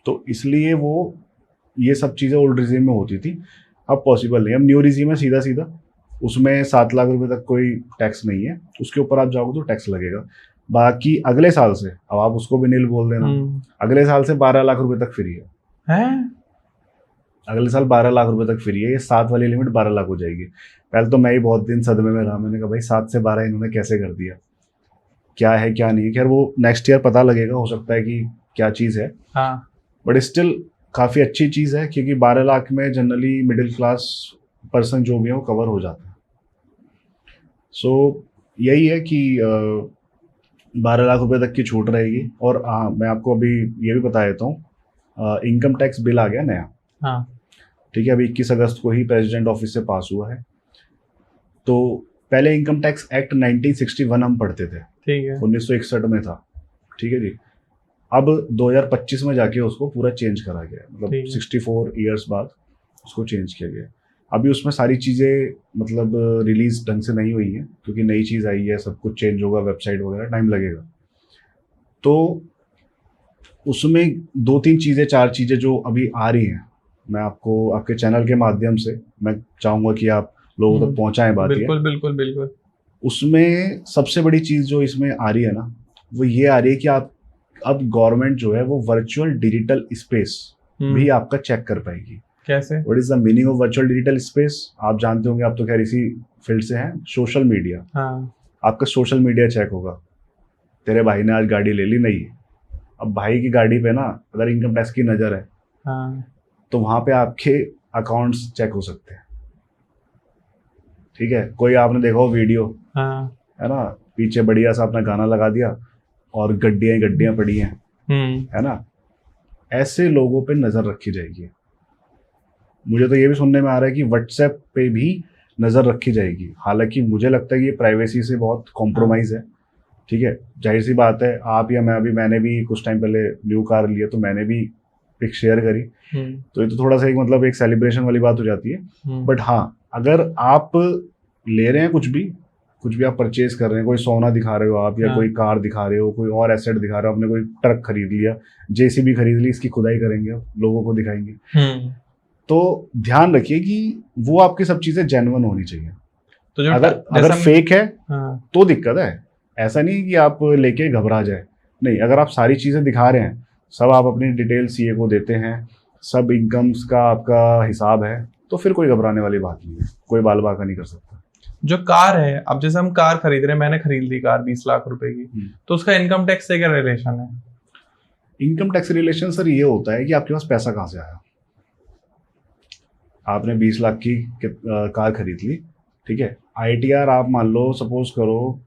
तो इसलिए वो ये सब चीज़ें ओल्ड रिजीम में होती थी, अब पॉसिबल नहीं। अब न्यू रिजीम में सीधा सीधा उसमें 7 लाख रुपए तक कोई टैक्स नहीं है, उसके ऊपर आप जाओगे तो टैक्स लगेगा। बाकी अगले साल से, अब आप उसको भी नील बोल देना, अगले साल से 12 लाख रुपए तक फ्री है। अगले साल 12 लाख रुपए तक फ्री है। ये 7 वाली लिमिट 12 लाख हो जाएगी। पहले तो मैं ही बहुत दिन सदमे में रहा, मैंने कहा भाई 7 से 12 इन्होंने कैसे कर दिया, क्या है क्या नहीं है। खैर वो नेक्स्ट ईयर पता लगेगा, हो सकता है कि क्या चीज़ है। हाँ, बट स्टिल काफ़ी अच्छी चीज़ है, क्योंकि 12 लाख में जनरली मिडिल क्लास पर्सन जो भी है वो कवर हो जाता है। सो यही है कि 12 लाख रुपए तक की छूट रहेगी। और हाँ, मैं आपको अभी ये भी बता देता हूँ, इनकम टैक्स बिल आ गया नया। हाँ, ठीक है, अभी 21 अगस्त को ही प्रेसिडेंट ऑफिस से पास हुआ है। तो पहले इनकम टैक्स एक्ट 1961 हम पढ़ते थे, ठीक है, 1961 में था, ठीक है जी। अब 2025 में जाके उसको पूरा चेंज करा गया है, मतलब ठीक है। 64 ईयर्स बाद उसको चेंज किया गया है। अभी उसमें सारी चीज़ें मतलब रिलीज ढंग से नहीं हुई है, क्योंकि नई चीज़ आई है, सब कुछ चेंज होगा, वेबसाइट वगैरह, टाइम लगेगा। तो उसमें 2-3 चीज़ें, 4 चीज़ें जो अभी आ रही हैं, मैं आपको आपके चैनल के माध्यम से मैं चाहूँगा कि आप लोगों तक पहुँचाएं बात ये। बिल्कुल बिल्कुल बिल्कुल। उसमें सबसे बड़ी चीज़ जो इसमें आ रही है ना, वो ये आ रही है कि आप अब गवर्नमेंट जो है वो वर्चुअल डिजिटल स्पेस भी आपका चेक कर पाएगी। कैसे? What is the meaning of virtual digital space? आप जानते होंगे, आप तो खैर इसी फील्ड से हैं, सोशल मीडिया। हाँ आपका सोशल मीडिया चेक होगा, तेरे भाई ने आज गाड़ी ले ली, नहीं, अब भाई की गाड़ी पे ना अगर इनकम टैक्स की नज़र है हाँ तो वहाँ पे आपके अकाउंट्स चेक हो सकते हैं। ठीक है, कोई आपने देखा हो वीडियो, हाँ। है ना, पीछे बढ़िया सा अपना गाना लगा दिया और गड्डियाँ गड्डियाँ पड़ी हैं, है ना, ऐसे लोगों पे नज़र रखी जाएगी। मुझे तो ये भी सुनने में आ रहा है कि व्हाट्सएप पे भी नज़र रखी जाएगी। हालांकि मुझे लगता है कि ये प्राइवेसी से बहुत कॉम्प्रोमाइज़ है। ठीक है, जाहिर सी बात है, आप या मैं, अभी मैंने भी कुछ टाइम पहले न्यू कार लिया तो मैंने भी पिक शेयर करी, तो ये तो थोड़ा सा एक मतलब एक सेलिब्रेशन वाली बात हो जाती है। बट हाँ, अगर आप ले रहे हैं कुछ भी आप परचेज कर रहे हैं, कोई सोना दिखा रहे हो आप, या हाँ। कोई कार दिखा रहे हो, कोई और एसेट दिखा रहे हो, आपने कोई ट्रक खरीद लिया, जेसीबी खरीद ली, इसकी खुदाई करेंगे आप, लोगों को दिखाएंगे, तो ध्यान रखिए कि वो आपकी सब चीजें जेन्युइन होनी चाहिए। तो जो अगर फेक है हाँ। तो दिक्कत है। ऐसा नहीं कि आप लेके घबरा जाए, नहीं, अगर आप सारी चीजें दिखा रहे हैं, सब आप अपनी डिटेल सीए को देते हैं, सब इनकम्स का आपका हिसाब है, तो फिर कोई घबराने वाली बात नहीं है, कोई बाल बाका नहीं कर सकता। जो कार है, अब जैसे हम कार खरीद रहे हैं, मैंने खरीद ली कार 20 लाख रुपए की, तो उसका इनकम टैक्स से क्या रिलेशन है? इनकम टैक्स रिलेशन सर ये होता है कि आपके पास पैसा कहाँ से आया। आपने 20 लाख की कार खरीद ली, ठीक है, आईटीआर आप मान लो सपोज करो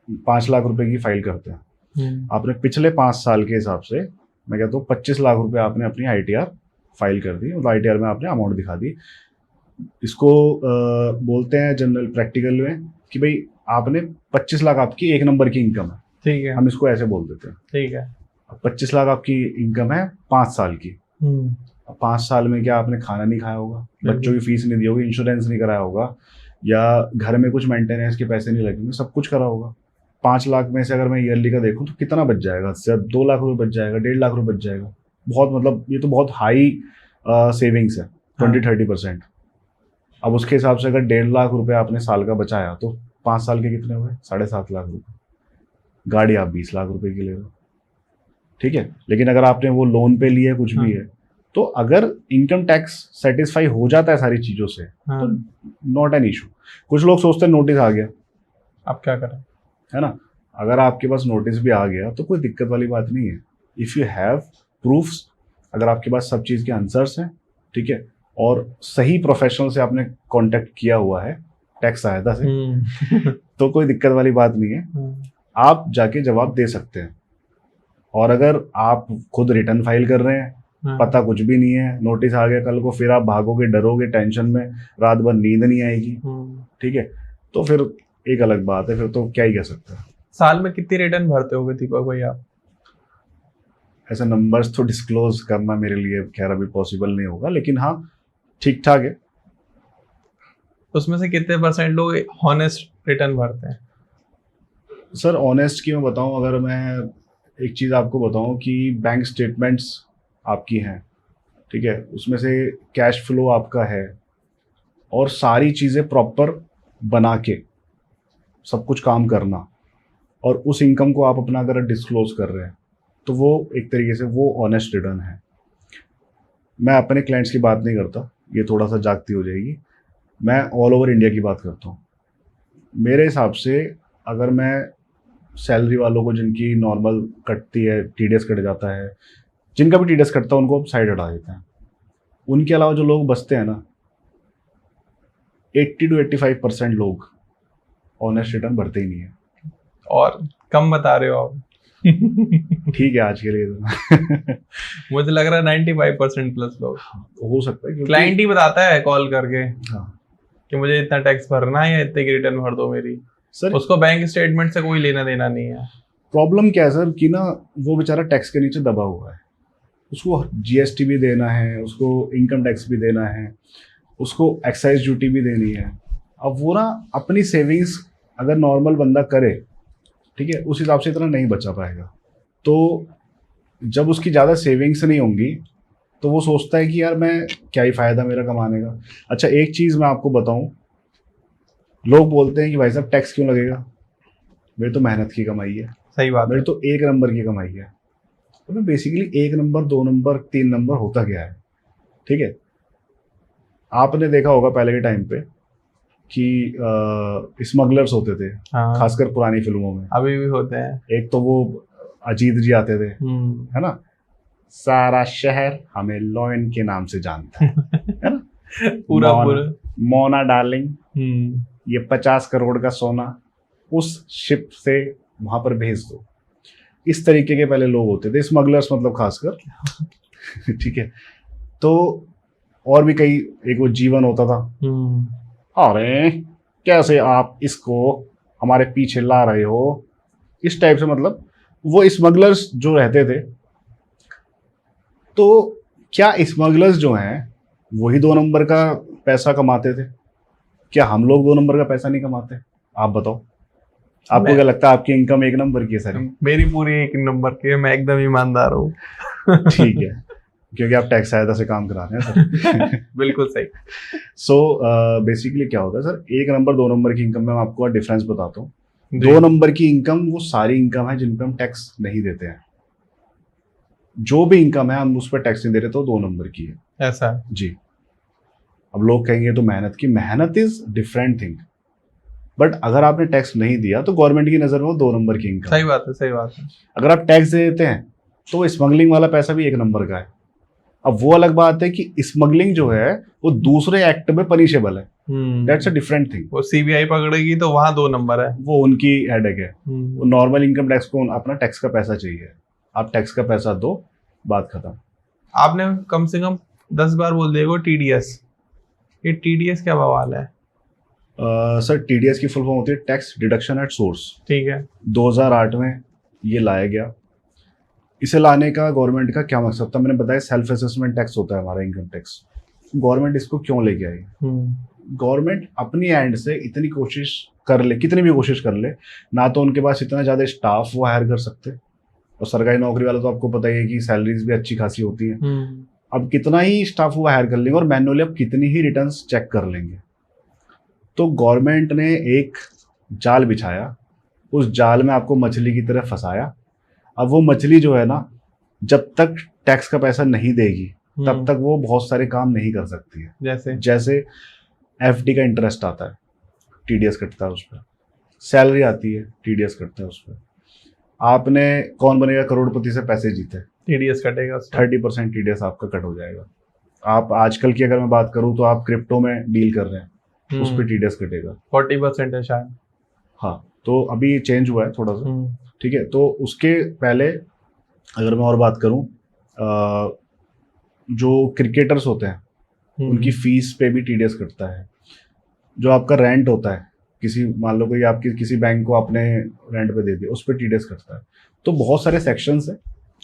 5 लाख रुपए की फाइल करते हैं, आपने पिछले 5 साल के हिसाब से मैं कहता हूँ 25 लाख रुपए आपने अपनी आईटीआर फाइल कर दी, मतलब आईटीआर में आपने अमाउंट दिखा दी। इसको बोलते हैं जनरल प्रैक्टिकल में कि भाई आपने 25 लाख आपकी एक नंबर की इनकम है, ठीक है, हम इसको ऐसे बोल देते हैं, ठीक है। 25 लाख आपकी इनकम है 5 साल की। अब 5 साल में क्या आपने खाना नहीं खाया होगा, बच्चों की फीस नहीं दी होगी, इंश्योरेंस नहीं कराया होगा, या घर में कुछ मेंटेनेंस के पैसे नहीं लगेंगे, सब कुछ करा होगा। 5 लाख में से अगर मैं ईयरली का देखूं तो कितना बच जाएगा? सिर्फ 2 लाख रुपए बच जाएगा, 1.5 लाख रुपए बच जाएगा। बहुत मतलब ये तो बहुत हाई सेविंग्स है, 20-30%। अब उसके हिसाब से अगर 1.5 लाख रुपए आपने साल का बचाया तो 5 साल के कितने हुए? 7.5 लाख रुपए। गाड़ी आप 20 लाख रुपए की ले रहे हो, ठीक है, लेकिन अगर आपने वो लोन पे लिया है, कुछ भी है, तो अगर इनकम टैक्स सेटिस्फाई हो जाता है सारी चीजों से, तो नॉट एन इशू। कुछ लोग सोचते हैं नोटिस आ गया, अब क्या करें, है ना, अगर आपके पास नोटिस भी आ गया तो कोई दिक्कत वाली बात नहीं है। इफ़ यू हैव प्रूफ्स, अगर आपके पास सब चीज़ के आंसर्स हैं, ठीक है, और सही प्रोफेशनल से आपने कांटेक्ट किया हुआ है टैक्स सहायता से, तो कोई दिक्कत वाली बात नहीं है, आप जाके जवाब दे सकते हैं। और अगर आप खुद रिटर्न फाइल कर रहे हैं, पता कुछ भी नहीं है, नोटिस आ गया कल को, फिर आप भागोगे, डरोगे, टेंशन में रात भर नींद नहीं आएगी, ठीक है, तो फिर एक अलग बात है, फिर तो क्या ही कह सकते हैं। साल में कितनी रिटर्न भरते होगे दीपक भाई आप? ऐसे नंबर्स तो डिस्क्लोज करना मेरे लिए खैर अभी पॉसिबल नहीं होगा, लेकिन हाँ ठीक ठाक है। उसमें से कितने % लोग हॉनेस्ट रिटर्न भरते हैं? सर ऑनेस्ट की मैं बताऊं, अगर मैं एक चीज़ आपको बताऊं कि बैंक स्टेटमेंट्स आपकी हैं, ठीक है, उसमें से कैश फ्लो आपका है, और सारी चीज़ें प्रॉपर बना के सब कुछ काम करना, और उस इनकम को आप अपना अगर डिस्क्लोज कर रहे हैं, तो वो एक तरीके से वो ऑनेस्ट रिटर्न है। मैं अपने क्लाइंट्स की बात नहीं करता, ये थोड़ा सा जागती हो जाएगी, मैं ऑल ओवर इंडिया की बात करता हूँ। मेरे हिसाब से अगर मैं सैलरी वालों को, जिनकी नॉर्मल कटती है, टीडीएस कट जाता है, जिनका भी टीडीएस कटता है उनको साइड हटा देते हैं, उनके अलावा जो लोग बचते हैं ना, 80 to 85% लोग ऑनेस्ट रिटर्न भरते ही नहीं है। और कम बता रहे हो आप। ठीक है आज के लिए तो मुझे लग रहा है 95% प्लस लोग। हो सकता है, क्लाइंट ही बताता है कॉल करके, हाँ, कि मुझे इतना टैक्स भरना है या इतने की रिटर्न भर दो मेरी। सर उसको बैंक स्टेटमेंट से कोई लेना देना नहीं है। प्रॉब्लम क्या है सर कि ना वो बेचारा टैक्स के नीचे दबा हुआ है, उसको जीएसटी भी देना है, उसको इनकम टैक्स भी देना है, उसको एक्साइज ड्यूटी भी देनी है। अब वो ना अपनी सेविंग्स अगर नॉर्मल बंदा करे, ठीक है, उस हिसाब से इतना नहीं बचा पाएगा। तो जब उसकी ज़्यादा सेविंग्स नहीं होंगी तो वो सोचता है कि यार मैं क्या ही फ़ायदा मेरा कमाने का। अच्छा एक चीज़ मैं आपको बताऊं, लोग बोलते हैं कि भाई साहब टैक्स क्यों लगेगा, मेरी तो मेहनत की कमाई है, सही बात मेरी है। तो एक नंबर की कमाई है। तो बेसिकली एक नंबर, दो नंबर, तीन नंबर होता क्या है, ठीक है। आपने देखा होगा पहले के टाइम पे कि स्मगलर्स होते थे, हाँ, खासकर पुरानी फिल्मों में। अभी भी होते हैं। एक तो वो अजीत जी आते थे, है ना, सारा शहर हमें लॉयन के नाम से जानता है ना, पूरा मोना, पूरा। मोना डार्लिंग, हम्म। ये 50 करोड़ का सोना उस शिप से वहां पर भेज दो। इस तरीके के पहले लोग होते थे, स्मगलर्स मतलब खासकर ठीक है। तो और भी कई, एक वो जीवन होता था, अरे कैसे आप इसको हमारे पीछे ला रहे हो, इस टाइप से। मतलब वो स्मगलर्स जो रहते थे, तो क्या स्मगलर्स जो हैं वही दो नंबर का पैसा कमाते थे? क्या हम लोग दो नंबर का पैसा नहीं कमाते? आप बताओ, आपको मैं क्या लगता है आपकी इनकम एक नंबर की है सर? मेरी पूरी एक नंबर की है, मैं एकदम ईमानदार हूँ। ठीक है, क्योंकि आप टैक्स सहायता से काम करा रहे हैं सर। बिल्कुल सही। सो बेसिकली क्या होता है सर, एक नंबर दो नंबर की इनकम में मैं आपको डिफरेंस बताता हूँ। जी। दो नंबर की इनकम वो सारी इनकम है जिन पे हम टैक्स नहीं देते हैं। जो भी इनकम है हम उस पर टैक्स नहीं दे रहे, तो दो नंबर की है ऐसा है। जी। अब लोग कहेंगे तो मेहनत की, मेहनत इज डिफरेंट थिंग, बट अगर आपने टैक्स नहीं दिया तो गवर्नमेंट की नजर में वो दो नंबर की इनकम सही है। बात है, सही बात है। अगर आप टैक्स दे देते हैं तो वो स्मगलिंग वाला पैसा भी एक नंबर का है। अब वो अलग बात है कि स्मगलिंग जो है वो दूसरे एक्ट में पनिशेबल है, दैट्स अ डिफरेंट थिंग। वो सीबीआई पकड़ेगी तो वहां दो नंबर है। वो उनकी हेडेक है। वो नॉर्मल इनकम टैक्स को अपना टैक्स का पैसा चाहिए, आप टैक्स का पैसा दो, बात खत्म। आपने कम से कम 10 बार बोल दिया टीडीएस। ये टीडीएस क्या बवाल है? सर टीडीएस की फुल फॉर्म होती है टैक्स डिडक्शन एट सोर्स। ठीक है। 2008 में ये लाया गया। इसे लाने का गवर्नमेंट का क्या मकसद था? मैंने बताया सेल्फ असेसमेंट टैक्स होता है हमारा इनकम टैक्स। गवर्नमेंट इसको क्यों लेके आई? गवर्नमेंट अपनी एंड से इतनी कोशिश कर ले, कितनी भी कोशिश कर ले, ना तो उनके पास इतना ज़्यादा स्टाफ वो हायर कर सकते, और सरकारी नौकरी वाला तो आपको पता ही है कि सैलरीज भी अच्छी खासी होती हैं। अब कितना ही स्टाफ वो हायर कर लेंगे और मैनुअली अब कितनी ही रिटर्न्स चेक कर लेंगे। तो गवर्नमेंट ने एक जाल बिछाया, उस जाल में आपको मछली की तरह फंसाया। अब वो मछली जो है ना, जब तक टैक्स का पैसा नहीं देगी तब तक वो बहुत सारे काम नहीं कर सकती है। जैसे एफडी का इंटरेस्ट आता है, टीडीएस कटता है उस पर, सैलरी आती है, टीडीएस कटता है उस पर। आपने कौन बनेगा करोड़पति से पैसे जीते, टीडीएस कटेगा, 30% टीडीएस आपका कट हो जाएगा। आप आजकल की अगर मैं बात करूं तो आप क्रिप्टो में डील कर रहे हैं, उस पर टीडीएस कटेगा, 40% है शायद। हाँ, तो अभी चेंज हुआ है थोड़ा सा, ठीक है। तो उसके पहले अगर मैं और बात करूं, जो क्रिकेटर्स होते हैं उनकी फीस पे भी टीडीएस कटता है। जो आपका रेंट होता है, किसी मान लो कोई आपकी किसी बैंक को आपने रेंट पे दे दिया, उस पर टीडीएस कटता है। तो बहुत सारे सेक्शंस है,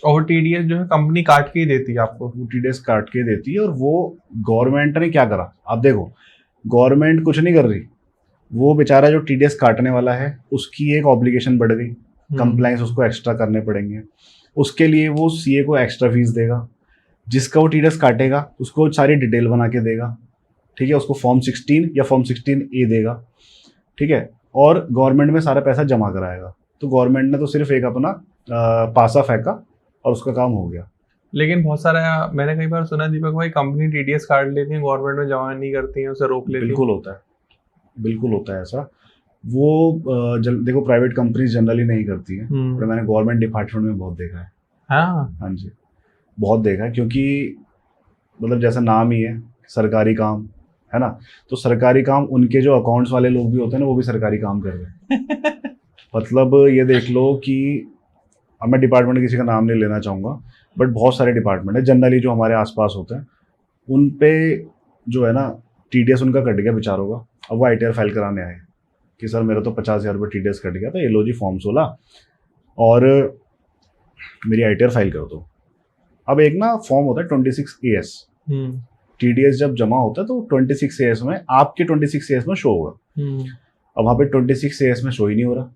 और टीडीएस जो है कंपनी काट के ही देती है आपको, वो टीडीएस काट के देती है। और वो गवर्नमेंट ने क्या करा, आप देखो, गवर्नमेंट कुछ नहीं कर रही, वो बेचारा जो टीडीएस काटने वाला है उसकी एक ऑब्लिगेशन बढ़ गई, कंप्लाइंस उसको एक्स्ट्रा करने पड़ेंगे, उसके लिए वो सीए को एक्स्ट्रा फीस देगा, जिसका वो टीडीएस काटेगा उसको सारी डिटेल बना के देगा, ठीक है, उसको फॉर्म 16 या फॉर्म 16A देगा, ठीक है, और गवर्नमेंट में सारा पैसा जमा कराएगा। तो गवर्नमेंट ने तो सिर्फ एक अपना पासा फेंका और उसका काम हो गया। लेकिन बहुत सारा मैंने कई बार सुना दीपक भाई, कंपनी टीडीएस काट लेती है, गवर्नमेंट में जमा नहीं करती है, उसे रोक लेती है। बिल्कुल होता है, बिल्कुल होता है ऐसा। वो देखो प्राइवेट कंपनी जनरली नहीं करती है, पर मैंने गवर्नमेंट डिपार्टमेंट में बहुत देखा है। हाँ जी, बहुत देखा है, क्योंकि मतलब जैसा नाम ही है सरकारी काम, है ना, तो सरकारी काम उनके जो अकाउंट्स वाले लोग भी होते हैं ना, वो भी सरकारी काम कर रहे हैं। मतलब ये देख लो कि अब मैं डिपार्टमेंट किसी का नाम नहीं लेना चाहूँगा, बट बहुत सारे डिपार्टमेंट है जनरली जो हमारे आसपास होते हैं, उन पे जो है ना टीडीएस उनका कट गया बेचारों का। अब वो आईटीआर फाइल कराने आए कि सर मेरा तो 50,000 रुपये टीडीएस कट गया था, ये लो जी फॉर्म 16, और मेरी ITR फाइल कर दो। अब एक ना फॉर्म होता है 26AS, TDS जब जमा होता है तो 26AS में आपके 26AS में शो होगा। अब वहाँ पे 26AS में शो ही नहीं हो रहा।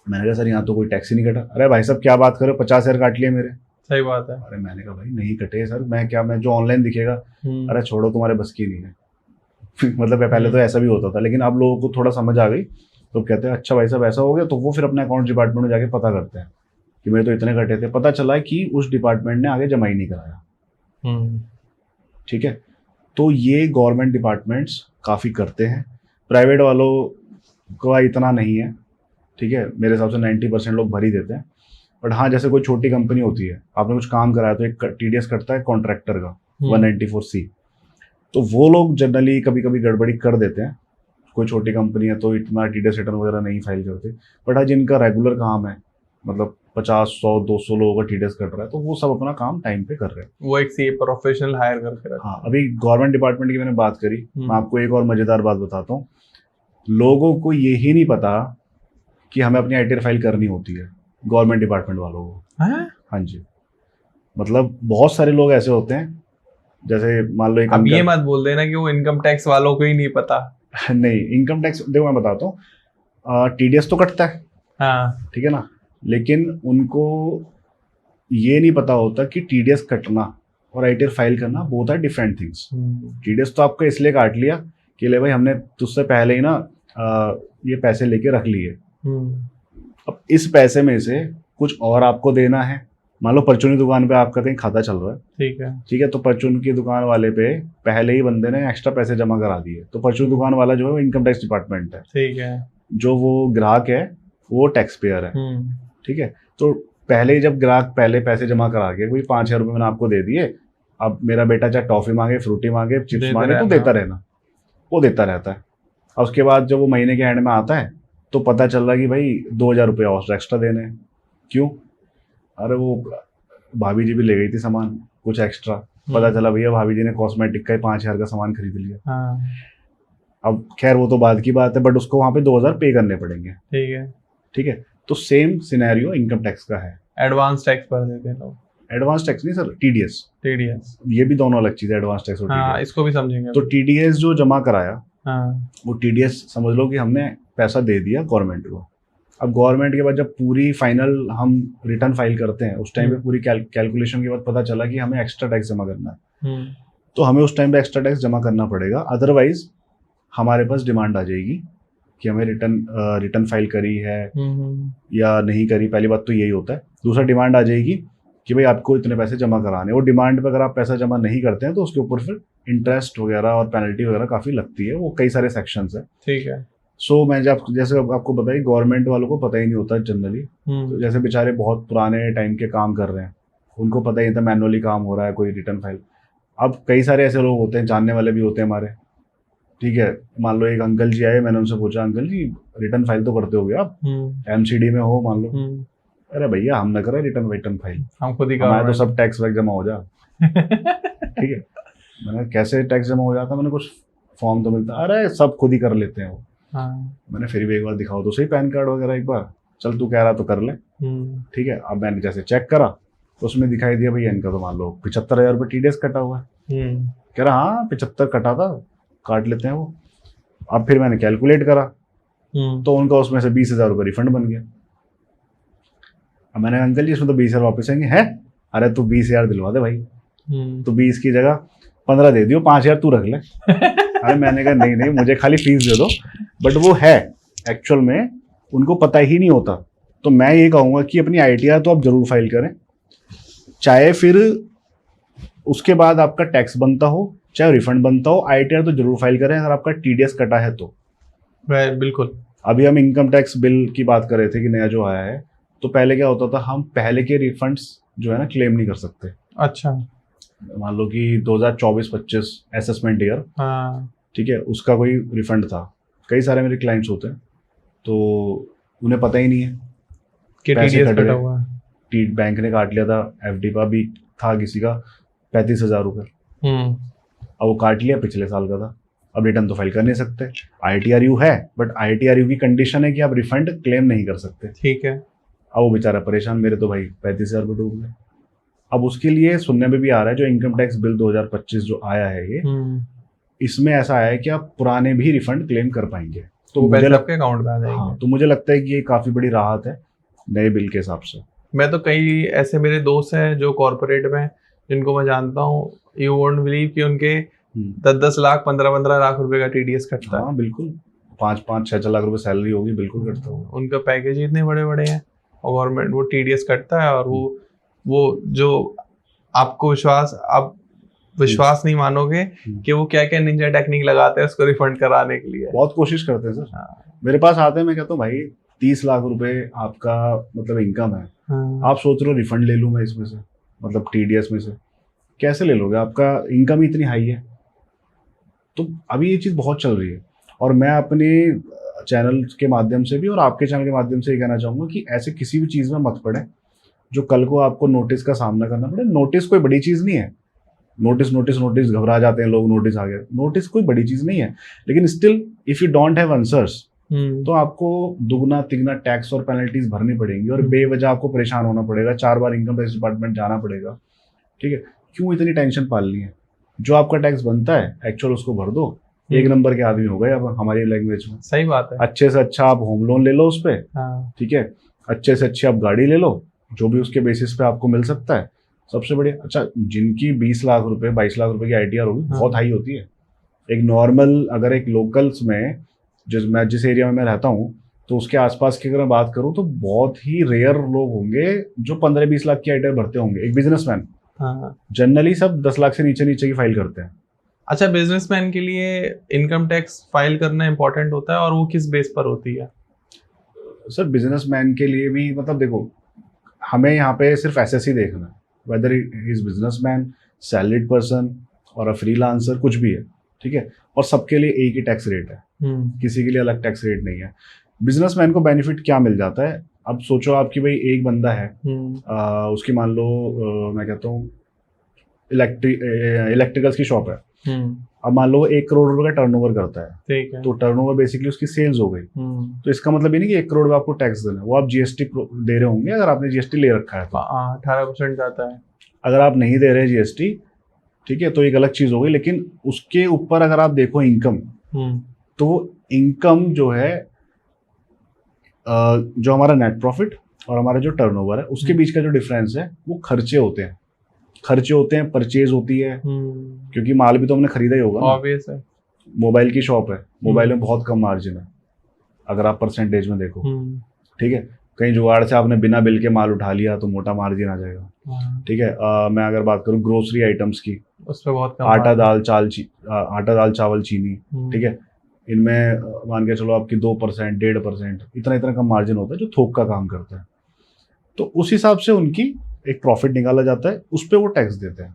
मैंने कहा सर यहाँ तो कोई टैक्स ही नहीं कटा। अरे भाई साहब क्या बात करो, 50,000 काट लिए मेरे। सही बात है। अरे मैंने कहा भाई नहीं कटे सर, मैं जो ऑनलाइन दिखेगा। अरे छोड़ो तुम्हारे बस की नहीं है। मतलब पहले तो ऐसा भी होता था, लेकिन अब लोगों को थोड़ा समझ आ गई तो कहते हैं अच्छा भाई साहब ऐसा हो गया, तो वो फिर अपने अकाउंट डिपार्टमेंट में जाके पता करते हैं कि मेरे तो इतने कटे थे। पता चला कि उस डिपार्टमेंट ने आगे जमा ही नहीं कराया। ठीक है, तो ये गवर्नमेंट डिपार्टमेंट्स काफ़ी करते हैं, प्राइवेट वालों का इतना नहीं है। ठीक है, मेरे हिसाब से 90% लोग भर ही देते हैं। बट हाँ, जैसे कोई छोटी कंपनी होती है, आपने कुछ काम कराया तो एक TDS कटता है कॉन्ट्रैक्टर का 194C, तो वो लोग जनरली कभी कभी गड़बड़ी कर देते हैं। कोई छोटी कंपनी है तो इतना TDS रिटर्न वगैरह नहीं फाइल करते। बट हाँ, जिनका रेगुलर काम है, मतलब 50, 100, 200 लोगों का TDS कट रहा है, तो वो सब अपना काम टाइम पे कर रहे हैं। वो एक CA प्रोफेशनल हायर करके रखा। हाँ, अभी गवर्नमेंट डिपार्टमेंट की मैंने बात करी, मैं आपको एक और मजेदार बात बताता हूँ। लोगों को यही नहीं पता कि हमें अपनी ITR फाइल करनी होती है, गवर्नमेंट डिपार्टमेंट वालों को। हाँ जी, मतलब बहुत सारे लोग ऐसे होते हैं, जैसे मान लो एक अब ये मत बोल देना कि वो इनकम टैक्स वालों को ही नहीं पता। नहीं, इनकम टैक्स देखो मैं बताता हूँ, TDS तो कटता है, हाँ ठीक है ना, लेकिन उनको ये नहीं पता होता कि TDS कटना और ITR फाइल करना both are different things. TDS तो आपका इसलिए काट लिया कि ले भाई हमने तुझसे पहले ही ना ये पैसे लेके रख लिए। अब इस पैसे में से कुछ और आपको देना है। मान लो परचून की दुकान पे आपका कहीं खाता चल रहा है, ठीक है, तो परचून की दुकान वाले पे पहले ही बंदे ने एक्स्ट्रा पैसे जमा करा दिए, तो परचून दुकान वाला जो है वो इनकम टैक्स डिपार्टमेंट है, ठीक है, जो वो ग्राहक है वो टैक्स पेयर है। ठीक है, तो पहले ही जब ग्राहक पहले पैसे जमा करा के कोई 5,000 रुपये मैंने आपको दे दिए, अब मेरा बेटा चाहे टॉफी मांगे, फ्रूटी मांगे, चिप्स मांगे, तो देता रहना, वो देता रहता है। और उसके बाद जब वो महीने के एंड में आता है तो पता चल रहा है कि भाई 2,000 रुपये और एक्स्ट्रा देने हैं। क्यों? अरे वो भाभी जी भी ले गई थी सामान कुछ एक्स्ट्रा, पता चला भैया भाभी जी ने कॉस्मेटिक का ही 5,000 का सामान खरीद लिया। अब खैर वो तो बाद की बात है, बट उसको वहां पे 2,000 पे करने पड़ेंगे। ठीक है, तो सेम सिनेरियो इनकम टैक्स का है। एडवांस टैक्स भर देते हैं लोग। एडवांस टैक्स नहीं सर, TDS, ये भी दोनों अलग चीज है, एडवांस टैक्स और TDS। इसको भी समझेंगे। तो TDS जो जमा कराया, वो TDS समझ लो कि हमने पैसा दे दिया गवर्नमेंट को। अब गवर्नमेंट के बाद जब पूरी फाइनल हम रिटर्न फाइल करते हैं, उस टाइम पे पूरी कैलकुलेशन के बाद पता चला कि हमें एक्स्ट्रा टैक्स जमा करना है, तो हमें उस टाइम पे एक्स्ट्रा टैक्स जमा करना पड़ेगा। अदरवाइज हमारे पास डिमांड आ जाएगी कि हमें रिटर्न फाइल करी है या नहीं करी। पहली बात तो यही होता है। दूसरा, डिमांड आ जाएगी कि भाई आपको इतने पैसे जमा कराने। वो डिमांड पे अगर आप पैसा जमा नहीं करते हैं तो उसके ऊपर फिर इंटरेस्ट वगैरह और पेनल्टी वगैरह काफ़ी लगती है। वो कई सारे सेक्शंस है। ठीक है। सो मैं जैसे आपको बताइए, गवर्नमेंट वालों को पता ही नहीं होता जनरली। तो जैसे बेचारे बहुत पुराने टाइम के काम कर रहे हैं, उनको पता ही नहीं था मैनुअली काम हो रहा है कोई रिटर्न फाइल। अब कई सारे ऐसे लोग होते हैं, जानने वाले भी होते हैं हमारे, ठीक है। मान लो एक अंकल जी आए, मैंने उनसे पूछा, अंकल जी रिटर्न फाइल तो करते होगे आप, MCD में हो मान लो। अरे भैया हम ना करें रिटर्न फाइल, हम खुद ही हमारे तो सब टैक्स वैक्स जमा हो जा। ठीक है, मैंने कैसे टैक्स जमा हो जाता, मैंने कुछ फॉर्म तो मिलता, अरे सब खुद ही कर लेते हैं वो। मैंने फिर भी एक बार दिखाओ तो सही पैन कार्ड वगैरह एक बार, चल तू कह रहा तो कर ले। ठीक है, अब मैंने जैसे चेक करा तो उसमें दिखाई दिया भैया इनका तो मान लो 75,000 रुपये TDS कटा हुआ है। कह रहा हाँ 75 कटा था, काट लेते हैं वो। अब फिर मैंने कैलकुलेट करा तो उनका उसमें से 20,000 रुपये रिफंड बन गया। अब मैंने अंकल जी इसमें तो 20,000 वापस आएंगे। है, अरे तू 20,000 दिलवा दे भाई, तो 20 की जगह 15 दे दियो, 5,000 तू रख ले। अरे मैंने कहा नहीं मुझे खाली फीस दे दो। बट वो है एक्चुअल में उनको पता ही नहीं होता। तो मैं ये कहूँगा कि अपनी ITR तो आप जरूर फाइल करें, चाहे फिर उसके बाद आपका टैक्स बनता हो चाहे रिफंड बनता हो, ITR तो जरूर फाइल करें अगर आपका TDS कटा है तो। बिल्कुल। अभी हम इनकम टैक्स बिल की बात कर रहे थे कि नया जो आया है, तो पहले क्या होता था, हम पहले के रिफंड्स जो है ना क्लेम नहीं कर सकते। अच्छा। मान लो कि 2024-25 असेसमेंट ईयर, ठीक है, उसका कोई रिफंड था। कई सारे मेरे क्लाइंट्स होते हैं तो उन्हें पता ही नहीं है कि पैसे TDS कटा हुआ है। बैंक ने काट लिया था, FD का भी था किसी का 35,000 रुपये। अब वो काट लिया, पिछले साल का था, अब रिटर्न तो फाइल कर नहीं सकते। ITRU है, बट ITRU की कंडीशन है कि आप रिफंड क्लेम नहीं कर सकते। ठीक है। अब वो बेचारा परेशान, मेरे तो भाई 35,000 रुपये डूब गए। अब उसके लिए सुनने में भी आ रहा है, जो इनकम टैक्स बिल 2025 जो आया है ये, इसमें ऐसा आया है कि आप पुराने भी रिफंड क्लेम कर पाएंगे। तो मुझे आपके अकाउंट में आ जाएंगे। हाँ, तो मुझे लगता है कि ये काफी बड़ी राहत है नए बिल के हिसाब से। मैं तो कई ऐसे मेरे दोस्त हैं जो कॉर्पोरेट में, जिनको मैं जानता हूँ, यू वोंट बिलीव कि उनके 10-10 लाख 15-15 लाख रुपए का टीडीएस कटता है। हाँ बिल्कुल, 5-6 लाख रुपए सैलरी होगी, बिल्कुल कटता होगा। उनका पैकेज ही इतने बड़े बड़े हैं और गवर्नमेंट वो टीडीएस कटता है। और वो जो आपको आप विश्वास नहीं मानोगे कि वो क्या क्या निंजा टेक्निक लगाते हैं उसको रिफंड कराने के लिए। बहुत कोशिश करते हैं सर। मेरे पास आते हैं, मैं कहता हूँ भाई 30 लाख रुपए आपका मतलब इनकम है, आप सोच रहे हो रिफंड ले लूँ मैं इसमें से, मतलब टीडीएस में से, कैसे ले लोगे? आपका इनकम ही इतनी हाई है। तो अभी ये चीज़ बहुत चल रही है, और मैं अपने चैनल के माध्यम से भी और आपके चैनल के माध्यम से ये कहना चाहूँगा कि ऐसे किसी भी चीज़ में मत पड़े जो कल को आपको नोटिस का सामना करना पड़े। नोटिस कोई बड़ी चीज़ नहीं है, नोटिस नोटिस नोटिस घबरा जाते हैं लोग, नोटिस आ गया। नोटिस कोई बड़ी चीज़ नहीं है, लेकिन still if you don't have answers तो आपको दुगना तिगना टैक्स और पेनल्टीज भरनी पड़ेंगी, और बेवजह आपको परेशान होना पड़ेगा, 4 बार इनकम टैक्स डिपार्टमेंट जाना पड़ेगा। ठीक है, क्यों इतनी टेंशन पालनी है? जो आपका टैक्स बनता है एक्चुअल उसको भर दो, एक नंबर के आदमी हो गए अब हमारी लैंग्वेज में। सही बात है। अच्छे से अच्छा आप होम लोन ले लो उस पर, ठीक है, अच्छे से अच्छी आप गाड़ी ले लो, जो भी उसके बेसिस पे आपको मिल सकता है, सबसे बढ़िया। अच्छा, जिनकी 20 लाख रुपए 22 लाख रुपए की आईटीआर होगी, बहुत हाई होती है। एक नॉर्मल, अगर एक लोकल्स में जिस एरिया में मैं रहता हूँ, तो उसके आसपास की अगर मैं बात करूँ तो बहुत ही रेयर लोग होंगे जो 15-20 लाख की आईटीआर भरते होंगे। एक बिजनेसमैन, जनरली सब 10 लाख से नीचे नीचे की फाइल करते हैं। अच्छा, बिजनेसमैन के लिए इनकम टैक्स फाइल करना इंपॉर्टेंट होता है, और वो किस बेस पर होती है? सर बिजनेसमैन के लिए भी, मतलब देखो, हमें यहाँ पे सिर्फ एसएससी देखना है, whether is businessman, salaried person और अ फ्रीलांसर, कुछ भी है, ठीक है। और सबके लिए एक ही टैक्स रेट है, किसी के लिए अलग टैक्स रेट नहीं है। बिजनेसमैन को बेनिफिट क्या मिल जाता है? अब सोचो आपकी भाई एक बंदा है, उसकी मान लो मैं कहता हूँ इलेक्ट्रिकल्स की शॉप है, अब मान लो 1 करोड़ रुपए का टर्नओवर करता है, ठीक है, तो टर्नओवर बेसिकली उसकी सेल्स हो गई। तो इसका मतलब ये नहीं कि 1 करोड़ में आपको टैक्स देना है, वो आप जीएसटी दे रहे होंगे, अगर आपने जीएसटी ले रखा है तो 18% जाता है। अगर आप नहीं दे रहे जीएसटी, ठीक है, तो एक अलग चीज हो गई। लेकिन उसके ऊपर अगर आप देखो इनकम, तो इनकम जो है, जो हमारा नेट प्रॉफिट और हमारा जो टर्नओवर है, उसके बीच का जो डिफरेंस है वो खर्चे होते हैं, परचेज होती है, क्योंकि माल भी तो हमने खरीदा ही होगा, ऑब्वियस है। मोबाइल की शॉप है, मोबाइल में बहुत कम मार्जिन है अगर आप परसेंटेज में देखो, ठीक है। कहीं जुगाड़ से आपने बिना बिल के माल उठा लिया तो मोटा मार्जिन आ जाएगा, ठीक है। मैं अगर बात करूँ ग्रोसरी आइटम्स की, उस पर बहुत कम, आटा दाल चावल चीनी, ठीक है, इनमें मान के चलो आपकी 2% 1.5% इतना कम मार्जिन होता है जो थोक का काम करता है। तो उस हिसाब से उनकी एक प्रॉफिट निकाला जाता है, उस पर वो टैक्स देते हैं।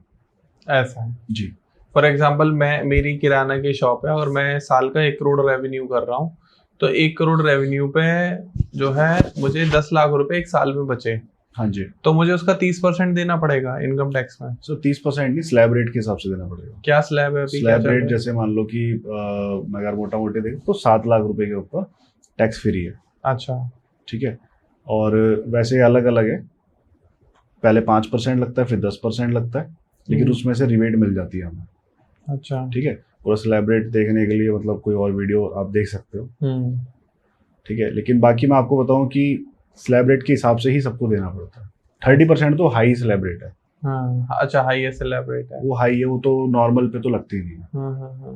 ऐसा है जी। फॉर एग्जाम्पल, मेरी किराना की शॉप है और मैं साल का 1 करोड़ रेवेन्यू कर रहा हूँ, तो 1 करोड़ रेवेन्यू पे जो है मुझे 10 लाख रुपए एक साल में बचे, हाँ जी, तो मुझे उसका 30% देना पड़ेगा इनकम टैक्स में। सो 30% नहीं, स्लैब रेट के हिसाब से देना पड़ेगा। क्या स्लैब है? स्लैब रेट जैसे मान लो कि मैं अगर मोटा मोटी देखूँ तो 7 लाख रुपए के ऊपर टैक्स फ्री है। अच्छा, ठीक है। और वैसे अलग अलग है, पहले 5% लगता है, फिर 10% लगता है, लेकिन उसमें से रिबेट मिल जाती है हमें। अच्छा, ठीक है। पूरा स्लैब रेट देखने के लिए मतलब कोई और वीडियो आप देख सकते हो, ठीक है। लेकिन बाकी मैं आपको बताऊं कि स्लैब रेट के हिसाब से ही सबको देना पड़ता है। 30% तो हाई स्लैब रेट है। अच्छा, हाई स्लैब रेट है, वो हाई है, वो तो नॉर्मल पे तो लगती नहीं है।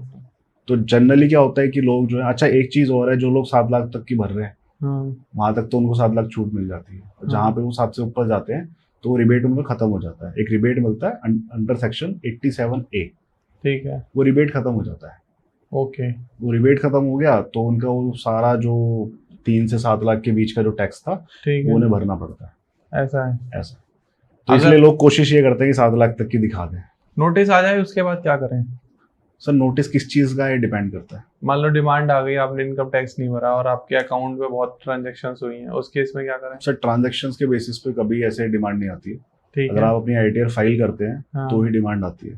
तो जनरली क्या होता है कि लोग जो है, अच्छा एक चीज और है, जो लोग 7 लाख तक की भर रहे हैं वहां तक तो उनको 7 लाख छूट मिल जाती है। जहाँ पे वो 7 से ऊपर जाते हैं तो वो रिबेट उनका खत्म हो जाता है। एक रिबेट मिलता है अंडर सेक्शन 87A, ठीक है, वो रिबेट खत्म हो जाता है। ओके, वो रिबेट खत्म हो गया तो उनका वो सारा जो 3 से 7 लाख के बीच का जो टैक्स था वो उन्हें भरना पड़ता है। ऐसा है, ऐसा। तो इसलिए लोग कोशिश ये करते हैं कि 7 लाख तक की दिखा दें। नोटिस आ जाए उसके बाद क्या करें? सर नोटिस किस चीज का है डिपेंड करता है। मान लो डिमांड आ गई, आपने इनकम टैक्स नहीं भरा और आपके अकाउंट में बहुत ट्रांजैक्शंस हुई हैं, उस केस में क्या करें? सर ट्रांजैक्शंस के बेसिस पे कभी ऐसे डिमांड नहीं आती है। अगर आप अपनी आईटीआर फाइल करते हैं तो ही डिमांड आती है।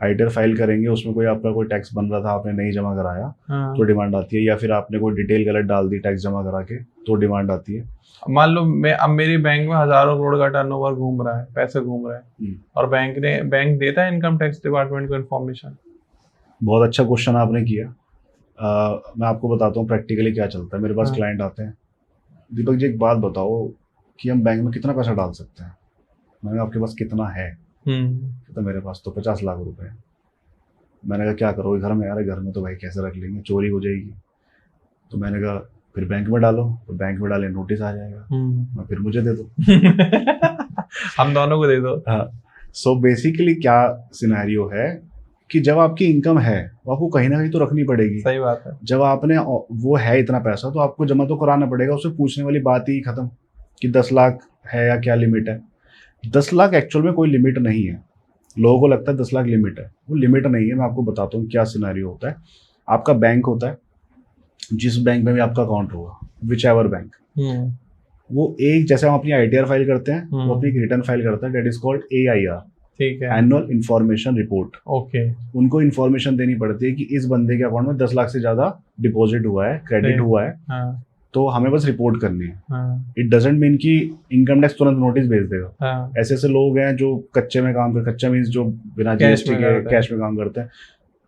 आईटीआर फाइल करेंगे, उसमें कोई आपका कोई टैक्स बन रहा था, आपने नहीं जमा कराया तो डिमांड आती है, या फिर आपने कोई डिटेल गलत डाल दी टैक्स जमा करा के तो डिमांड आती है। मान लो मैं अब मेरी बैंक में हजारों करोड़ का टर्नओवर घूम रहा है, पैसे घूम रहे हैं, और बैंक देता है इनकम टैक्स डिपार्टमेंट को इन्फॉर्मेशन। बहुत अच्छा क्वेश्चन आपने किया। मैं आपको बताता हूँ प्रैक्टिकली क्या चलता है। मेरे पास हाँ। क्लाइंट आते हैं, दीपक जी एक बात बताओ कि हम बैंक में कितना पैसा डाल सकते हैं। मैंने कहा आपके पास कितना है? तो मेरे पास तो 50 लाख रुपए है। मैंने कहा क्या करोगे घर में? यार घर में तो भाई कैसे रख लेंगे, चोरी हो जाएगी। तो मैंने कहा फिर बैंक में डालो। तो बैंक में डाले नोटिस आ जाएगा, मैं फिर मुझे दे दो। हम दोनों को दे दो। हाँ। सो बेसिकली क्या सिनेरियो है कि जब आपकी इनकम है वो आपको कहीं ना कहीं तो रखनी पड़ेगी। सही बात है। जब आपने वो है इतना पैसा तो आपको जमा तो कराना पड़ेगा। उससे पूछने वाली बात ही खत्म कि 10 लाख है या क्या लिमिट है। 10 लाख एक्चुअल में कोई लिमिट नहीं है। लोगों को लगता है 10 लाख लिमिट है, वो लिमिट नहीं है। मैं आपको बताता हूँ क्या सिनेरियो होता है। आपका बैंक होता है, जिस बैंक में भी आपका अकाउंट होगा, विच एवर बैंक, वो एक जैसे हम अपनी ITR फाइल करते हैं, वो अपनी रिटर्न फाइल करता है, डेट इज कॉल्ड AIR, ठीक है, एनुअल इंफॉर्मेशन रिपोर्ट। ओके। उनको इन्फॉर्मेशन देनी पड़ती है कि इस बंदे के अकाउंट में 10 लाख से ज्यादा डिपॉजिट हुआ है, क्रेडिट हुआ है। हाँ। तो हमें बस रिपोर्ट करनी है। हाँ। इट डजेंट मीन कि इनकम टैक्स तुरंत नोटिस भेज देगा। हाँ। ऐसे ऐसे लोग हैं जो कच्चे में काम करते, कच्चा मीन्स जो बिना कैश GST में के करते हैं। कैश में काम करते हैं।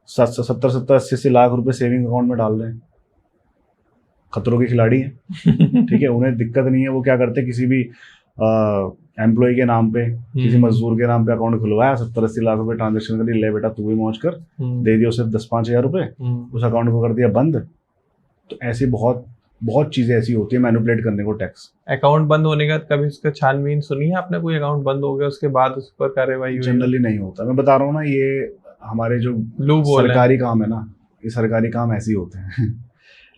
70-80 लाख रुपए सेविंग अकाउंट में डाल रहे हैं। खतरों के खिलाड़ी हैं। ठीक है, उन्हें दिक्कत नहीं है। वो क्या करते हैं, किसी भी एम्प्लॉय के नाम पे, किसी मजदूर के नाम पे अकाउंट खुलवाया, 70-80 लाख रुपए ट्रांजेक्शन कर दी, ले बेटा तू भी मौज कर, दे दियो सिर्फ 10-5 हज़ार रुपए, उस अकाउंट को कर दिया बंद। तो ऐसी बहुत बहुत चीजें ऐसी होती है मैनिपुलेट करने को टैक्स। अकाउंट बंद होने का कभी उसका छानबीन सुनी है आपने? कोई अकाउंट बंद हो गया उसके बाद उस पर कार्रवाई हुई? जनरली नहीं होता। मैं बता रहा हूँ ना, ये हमारे जो लूपहोल है। सरकारी काम है ना, ये सरकारी काम ऐसे ही होते हैं।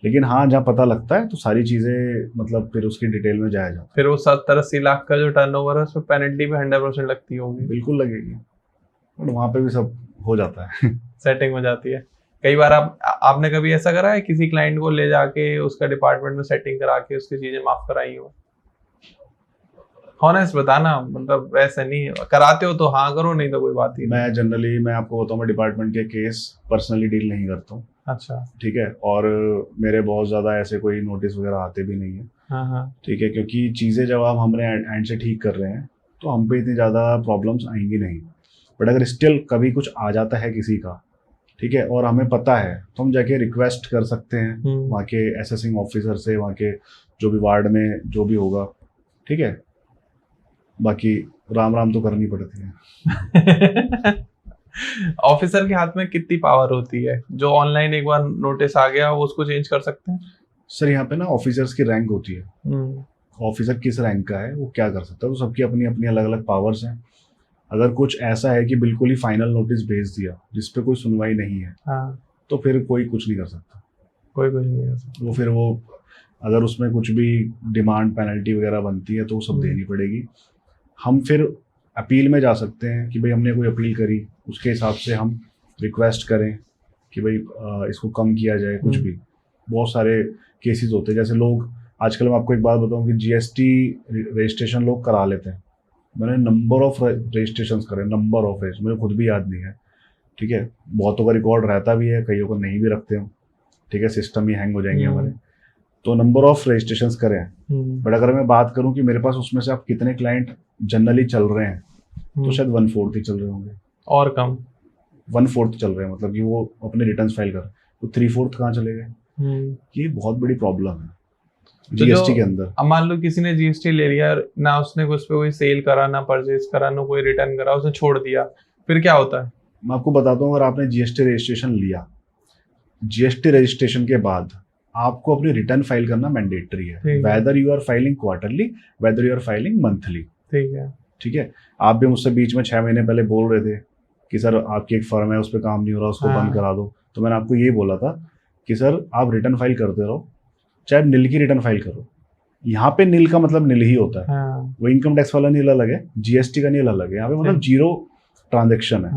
लेकिन हाँ, जहाँ पता लगता है तो सारी चीजें मतलब फिर उसकी डिटेल में जाया जाता फिर वो 70-80 लाख का जो टर्नओवर है उसमें पेनल्टी भी 100% लगती होगी। है। बिल्कुल लगेगी, बट वहाँ पे भी सब हो जाता है। सेटिंग हो जाती है। कई बार आपने कभी ऐसा करा है किसी क्लाइंट को ले जाके उसका डिपार्टमेंट में सेटिंग करा के उसकी चीजें माफ कराई हो? हॉनेस्ट बताना, मतलब वैसे नहीं कराते हो तो हाँ करो, नहीं तो कोई बात ही नहीं। मैं जनरली, मैं आपको बताऊँ, मैं डिपार्टमेंट के केस पर्सनली डील नहीं करता हूँ। अच्छा। ठीक है, और मेरे बहुत ज़्यादा ऐसे कोई नोटिस वगैरह आते भी नहीं है। हाँ हाँ। ठीक है, क्योंकि चीज़ें जब आप हमने एंड से ठीक कर रहे हैं तो हम पे इतनी ज़्यादा प्रॉब्लम्स आएंगी नहीं। बट अगर स्टिल कभी कुछ आ जाता है किसी का, ठीक है, और हमें पता है, तो हम जाके रिक्वेस्ट कर सकते हैं वहाँ के असेसिंग ऑफिसर से, वहाँ के जो भी वार्ड में जो भी होगा। ठीक है, बाकी राम राम तो करनी पड़ती है। ऑफिसर के हाथ में कितनी पावर होती है? जो ऑनलाइन एक बार नोटिस आ गया वो उसको चेंज कर सकते हैं? सर यहाँ पे ना ऑफिसर्स की रैंक होती है। ऑफिसर किस रैंक का है वो क्या कर सकता है, तो सबकी अपनी अपनी अलग अलग पावर्स हैं। अगर कुछ ऐसा है कि बिल्कुल ही फाइनल नोटिस भेज दिया जिसपे कोई सुनवाई नहीं है, हाँ। तो फिर कोई कुछ नहीं कर सकता। कोई कुछ नहीं कर सकता। वो फिर वो अगर उसमें कुछ भी डिमांड पेनल्टी वगैरह बनती है तो वो सब देनी पड़ेगी। हम फिर अपील में जा सकते हैं कि भाई हमने कोई अपील करी, उसके हिसाब से हम रिक्वेस्ट करें कि भाई इसको कम किया जाए। कुछ भी बहुत सारे केसेस होते हैं। जैसे लोग आजकल, मैं आपको एक बात बताऊं कि GST रजिस्ट्रेशन लोग करा लेते हैं। मैंने नंबर ऑफ रजिस्ट्रेशन करे, नंबर ऑफ रजिस्ट्रेशन मुझे खुद भी याद नहीं है। ठीक है, बहुतों का रिकॉर्ड रहता भी है, कईयों को नहीं भी रखते हम। ठीक है, सिस्टम ही हैंग हो जाएंगे हमारे। तो नंबर ऑफ रजिस्ट्रेशन करे हैं। बट अगर मैं बात करूं कि मेरे पास उसमें से आप कितने क्लाइंट जनरली चल रहे हैं, तो शायद 1/4 ही चल रहे होंगे, और कम 1/4 चल रहे हैं। मतलब कि वो अपने रिटर्न्स फाइल कर रहे हैं, तो 3/4 कहाँ चले गए? ये बहुत बड़ी प्रॉब्लम है GST के अंदर। अब मान लो किसी ने GST ले लिया ना, उसने उस पर कोई सेल करा, ना परचेज करा, ना कोई रिटर्न करा, उसने छोड़ दिया, फिर क्या होता है? मैं आपको बताता हूँ, अगर आपने GST रजिस्ट्रेशन लिया, GST रजिस्ट्रेशन के बाद आपको अपनी रिटर्न फाइल करना मैंडेटरी है, whether you are filing quarterly, whether you are filing monthly. ठीक है। ठीक है, आप भी मुझसे बीच में 6 महीने पहले बोल रहे थे कि सर आपकी एक फर्म है उस पर काम नहीं हो रहा, उसको बंद करा दो। तो मैंने आपको ये बोला था कि सर आप रिटर्न फाइल करते रहो, चाहे निल की रिटर्न फाइल करो। यहाँ पे निल का मतलब निल ही होता है। वो इनकम टैक्स वाला निल अलग है, GST का निल अलग है। यहाँ पे मतलब 0 ट्रांजेक्शन है।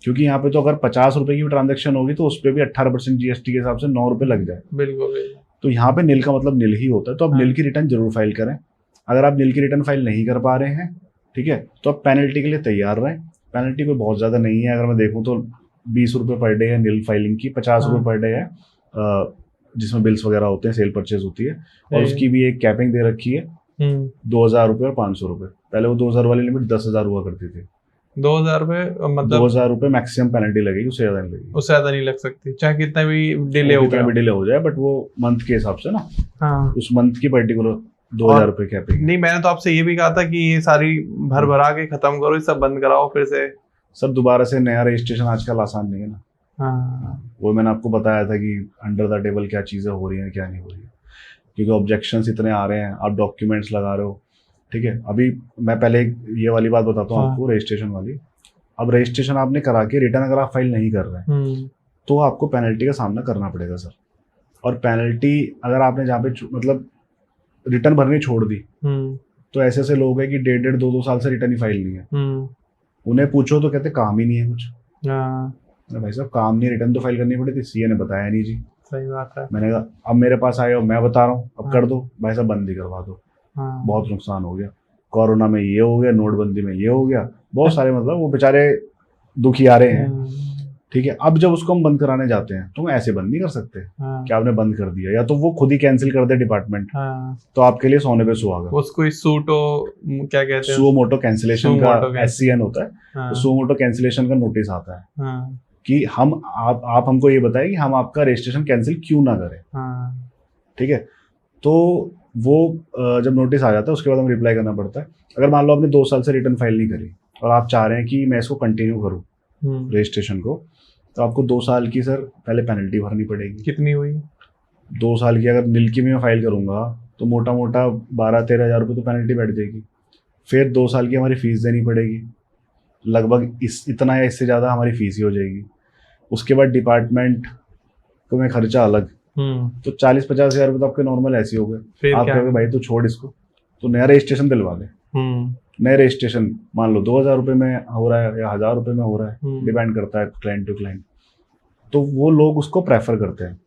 क्योंकि यहाँ पे तो अगर 50 रुपए की भी ट्रांजेक्शन होगी तो उस पर भी 18% GST के हिसाब से 9 रुपए लग जाए। बिल्कुल। तो यहाँ पे निल का मतलब निल ही होता है। तो आप निल की रिटर्न जरूर फाइल करें। अगर आप निल की रिटर्न फाइल नहीं कर पा रहे हैं, ठीक है, तो आप पेनल्टी के लिए तैयार रहें। पेनल्टी कोई बहुत ज़्यादा नहीं है। अगर मैं देखूँ तो 20 रुपये पर डे है निल फाइलिंग की, 50 रुपये पर डे है जिसमें बिल्स वगैरह होते हैं, सेल परचेज होती है, और सही उसकी भी एक कैपिंग दे रखी है, 2,000 रुपये और 500 रुपये। पहले वो 2,000 वाली लिमिट 10,000 हुआ करती थी। 2,000 रुपये मतलब 2,000 रुपये मैक्सिमम पेनल्टी लगेगी, उससे ज्यादा नहीं लगेगी। उससे ज्यादा नहीं लग सकती, चाहे कितना भी डिले वो हो कितना गया। भी डिले हो जाए, बट वो मंथ के हिसाब से ना, हाँ उस मंथ की पर्टिकुलर 2,000 रुपये कैपिंग है। नहीं, मैंने तो आपसे ये भी कहा था कि ये सारी भर भरा के खत्म करो, ये सब बंद कराओ फिर से। सर दोबारा से नया रजिस्ट्रेशन आजकल आसान नहीं है ना। हाँ वो मैंने आपको बताया था कि अंडर द टेबल क्या चीज़ें हो रही हैं क्या नहीं हो रही है, क्योंकि ऑब्जेक्शंस इतने आ रहे हैं, आप डॉक्यूमेंट्स लगा रहे हो। ठीक है, अभी मैं पहले ये वाली बात बताता हूँ हाँ। आपको, रजिस्ट्रेशन वाली। अब रजिस्ट्रेशन आपने करा के रिटर्न अगर आप फाइल नहीं कर रहे हैं तो आपको पेनल्टी का सामना करना पड़ेगा सर। और पेनल्टी अगर आपने जहाँ पे मतलब रिटर्न भरनी छोड़ दी, तो ऐसे ऐसे लोग हैं कि 1.5 2 साल से रिटर्न ही फाइल नहीं है। उन्हें पूछो तो कहते काम ही नहीं है कुछ। अरे भाई साहब काम नहीं, रिटर्न तो फाइल करनी पड़ी थी, सीए ने बताया नहीं जी। सही बात है। मैंने कहा अब मेरे पास आए हो, मैं बता रहा हूँ, अब हाँ। कर दो भाई साहब, बंद ही करवा दो। हाँ। बहुत नुकसान हो गया, कोरोना में ये हो गया, नोटबंदी में ये हो गया, बहुत सारे मतलब वो बेचारे दुखी आ रहे हैं। ठीक है, अब जब उसको हम बंद कराने जाते हैं तो हम ऐसे बंद नहीं कर सकते हाँ। कि आपने बंद कर दिया, या तो वो खुद ही कैंसिल कर दे डिपार्टमेंट, हाँ। तो आपके लिए सोने पे सुहागा। उसको सूटो क्या कहते हैं, suo motu cancellation suo moto का SCN होता है, हाँ। तो सुओ मोटो कैंसिलेशन का नोटिस आता है हाँ। कि हम आप हमको ये बताएं कि हम आपका रजिस्ट्रेशन कैंसिल क्यों ना करें। हाँ। ठीक है, तो वो जब नोटिस आ जाता है उसके बाद हम रिप्लाई करना पड़ता है। अगर मान लो आपने 2 साल से रिटर्न फाइल नहीं करी और आप चाह रहे हैं कि मैं इसको कंटिन्यू करूँ रजिस्ट्रेशन को, तो आपको 2 साल की सर पहले पेनल्टी भरनी पड़ेगी। कितनी हुई? 2 साल की अगर नील की में फाइल करूंगा तो मोटा मोटा 12-13 हज़ार रुपये तो पेनल्टी बैठ जाएगी। फिर 2 साल की हमारी फीस देनी पड़ेगी, लगभग इतना या इससे ज़्यादा हमारी फीस ही हो जाएगी। उसके बाद डिपार्टमेंट को में खर्चा अलग, तो 40-50 हज़ार रुपये तो आपके नॉर्मल ऐसे हो गए। फिर आप क्या? कहोगे भाई तो छोड़ इसको, तो नया रजिस्ट्रेशन दिलवा दे। नए रजिस्ट्रेशन मान लो 2,000 रुपये में हो रहा है या 1,000 रुपये में हो रहा है, डिपेंड करता है क्लाइंट टू क्लाइंट, तो वो लोग उसको प्रेफर करते हैं।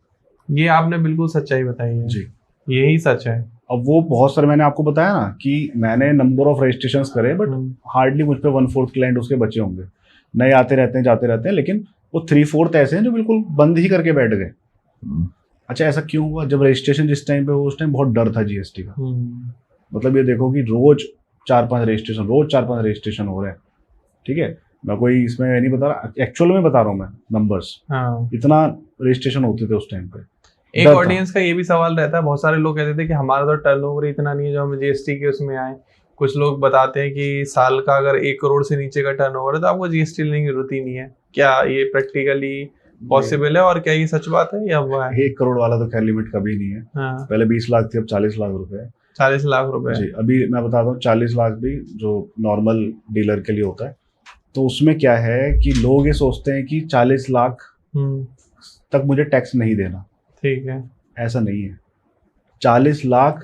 ये आपने बिल्कुल सच्चाई बताई है जी, यही सच है। अब वो बहुत सारे मैंने आपको बताया ना कि मैंने नंबर ऑफ रजिस्ट्रेशंस करे, बट हार्डली मुझ पे 1/4 क्लाइंट उसके बचे होंगे। नए आते रहते हैं जाते रहते हैं, लेकिन वो 3/4 ऐसे हैं जो बिल्कुल बंद ही करके बैठ गए। अच्छा ऐसा क्यों हुआ? जब रजिस्ट्रेशन जिस टाइम पे हुआ उस टाइम बहुत डर था जीएसटी का। मतलब ये देखो कि रोज 4-5 रजिस्ट्रेशन हो रहे हैं। ठीक है, मैं कोई इसमें नहीं बता रहा, एक्चुअल में बता रहा हूँ मैं नंबर्स। हाँ। इतना रजिस्ट्रेशन होते थे उस टाइम पे। एक ऑडियंस का ये भी सवाल रहता है, बहुत सारे लोग कहते थे कि हमारा तो टर्नओवर इतना नहीं है जो हम जीएसटी के उसमें आए। कुछ लोग बताते हैं कि साल का अगर 1 करोड़ से नीचे का टर्नओवर है तो आपको जीएसटी लेने की जरूरत ही नहीं है। क्या ये प्रैक्टिकली पॉसिबल है और क्या ये सच बात है या वो है? 1 करोड़ वाला तो खैर लिमिट कभी नहीं है। हाँ। पहले 20 लाख थी, अब 40 लाख रुपए है। 40 लाख रुपए जी, अभी मैं बताता हूँ 40 लाख भी जो नॉर्मल डीलर के लिए होता है। तो उसमें क्या है कि लोग ये सोचते हैं कि 40 लाख तक मुझे टैक्स नहीं देना। ठीक है, ऐसा नहीं है। 40 लाख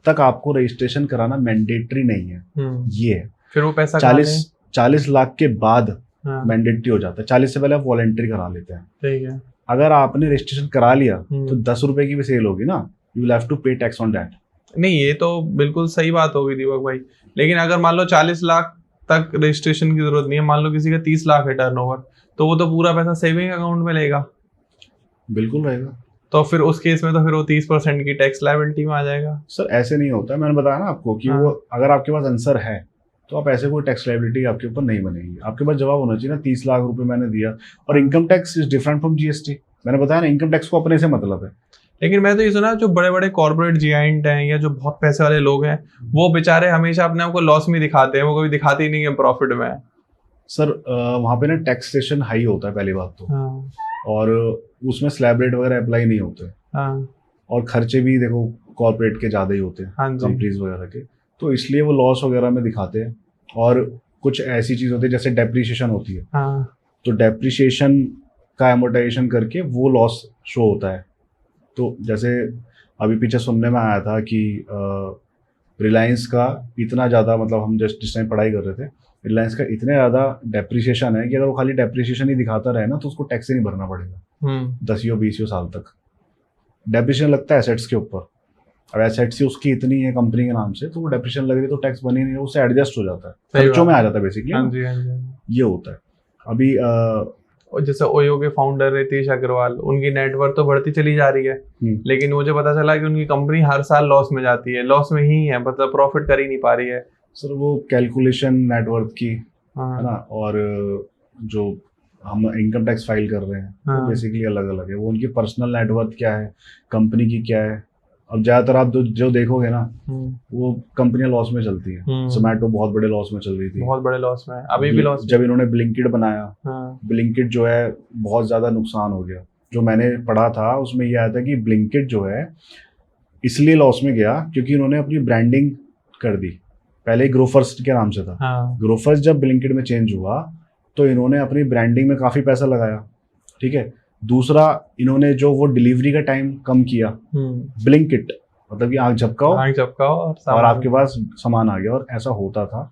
तक आपको रजिस्ट्रेशन कराना मैंडेटरी नहीं है। ये है। फिर वो पैसा 40 लाख के बाद हाँ। मैंडेटरी हो जाता है। 40 से पहले आप वॉलंटरी करा लेते हैं। ठीक है, अगर आपने रजिस्ट्रेशन करा लिया तो 10 रुपए की भी सेल होगी ना, यू विल हैव टू पे टैक्स ऑन दैट। नहीं ये तो बिल्कुल सही बात होगी दीपक भाई, लेकिन अगर मान लो 40 लाख तक रजिस्ट्रेशन की जरूरत नहीं है, मान लो किसी का 30 लाख है टर्नओवर, तो वो तो पूरा पैसा सेविंग अकाउंट में लेगा। बिल्कुल रहेगा। तो फिर उस केस में तो फिर वो 30% की टैक्स लायबिलिटी में आ जाएगा। सर ऐसे नहीं होता है, मैंने बताया ना आपको कि वो अगर आपके पास आंसर है तो आप ऐसे कोई टैक्स लायबिलिटी आपके ऊपर नहीं बनेगी। आपके पास जवाब होना चाहिए ना, 30 लाख रुपए मैंने दिया। और income tax is different from GST. मैंने बताया ना, इनकम टैक्स को अपने से मतलब है। लेकिन मैं तो ये सुना जो बड़े बड़े कॉर्पोरेट जियांट हैं या जो बहुत पैसे वाले लोग हैं, वो बेचारे हमेशा अपने आप को लॉस में दिखाते हैं, वो कभी दिखाते ही नहीं है प्रॉफिट में। सर वहाँ पे ना टैक्सेशन हाई होता है पहली बात तो। हाँ। और उसमें स्लैब रेट वगैरह अप्लाई नहीं होते। हाँ। और खर्चे भी देखो कॉर्पोरेट के ज़्यादा ही होते हैं, हाँ कंपनीज वगैरह के, तो इसलिए वो लॉस वगैरह में दिखाते हैं। और कुछ ऐसी चीज़ होती है जैसे डेप्रिसिएशन होती है। हाँ। तो डेप्रिसिएशन का एमोर्टाइजेशन करके वो लॉस शो होता है। तो जैसे अभी पीछे सुनने में आया था कि रिलायंस का इतना ज़्यादा, मतलब हम जिस टाइम पढ़ाई कर रहे थे, रिलायंस का इतने ज़्यादा डेप्रिसिएशन है कि अगर वो खाली डेप्रिसिएशन ही दिखाता रहे ना तो उसको टैक्स ही नहीं भरना पड़ेगा 10-20 साल तक। डेप्रिसिएशन लगता है एसेट्स के ऊपर। अब एसेट्स ही उसकी इतनी है कंपनी के नाम से, तो वो डेप्रिसिएशन लग रही है तो टैक्स बनी नहीं है, उससे एडजस्ट हो जाता है, खर्चों में आ जाता है बेसिकली। हाँ जी, हाँ जी। ये होता है। अभी और जैसे ओयो के फाउंडर रितेश अग्रवाल, उनकी नेटवर्थ तो बढ़ती चली जा रही है, लेकिन मुझे पता चला कि उनकी कंपनी हर साल लॉस में जाती है, लॉस में ही है, मतलब प्रॉफिट कर ही नहीं पा रही है। सर वो कैलकुलेशन नेटवर्थ की हाँ। है ना, और जो हम इनकम टैक्स फाइल कर रहे हैं हाँ। वो बेसिकली अलग अलग है। वो उनकी पर्सनल नेटवर्थ क्या है, कंपनी की क्या है। अब ज़्यादातर आप जो देखोगे ना, वो कंपनियां लॉस में चलती हैं। जोमैटो बहुत बड़े लॉस में चल रही थी, बहुत बड़े लॉस में, अभी भी लॉस। जब इन्होंने ब्लिंकिट बनाया, हाँ। ब्लिंकिट जो है बहुत ज़्यादा नुकसान हो गया। जो मैंने पढ़ा था उसमें यह आया था कि ब्लिंकिट जो है इसलिए लॉस में गया क्योंकि इन्होंने अपनी ब्रांडिंग कर दी। पहले ग्रो फर्स्ट के नाम से था। हाँ। ग्रो फर्स्ट जब ब्लिंकिट में चेंज हुआ तो इन्होंने अपनी ब्रांडिंग में काफ़ी पैसा लगाया, ठीक है। दूसरा, इन्होंने जो वो डिलीवरी का टाइम कम किया, ब्लिंकिट मतलब कि आग झपकाओ और आपके पास सामान आ गया। और ऐसा होता था,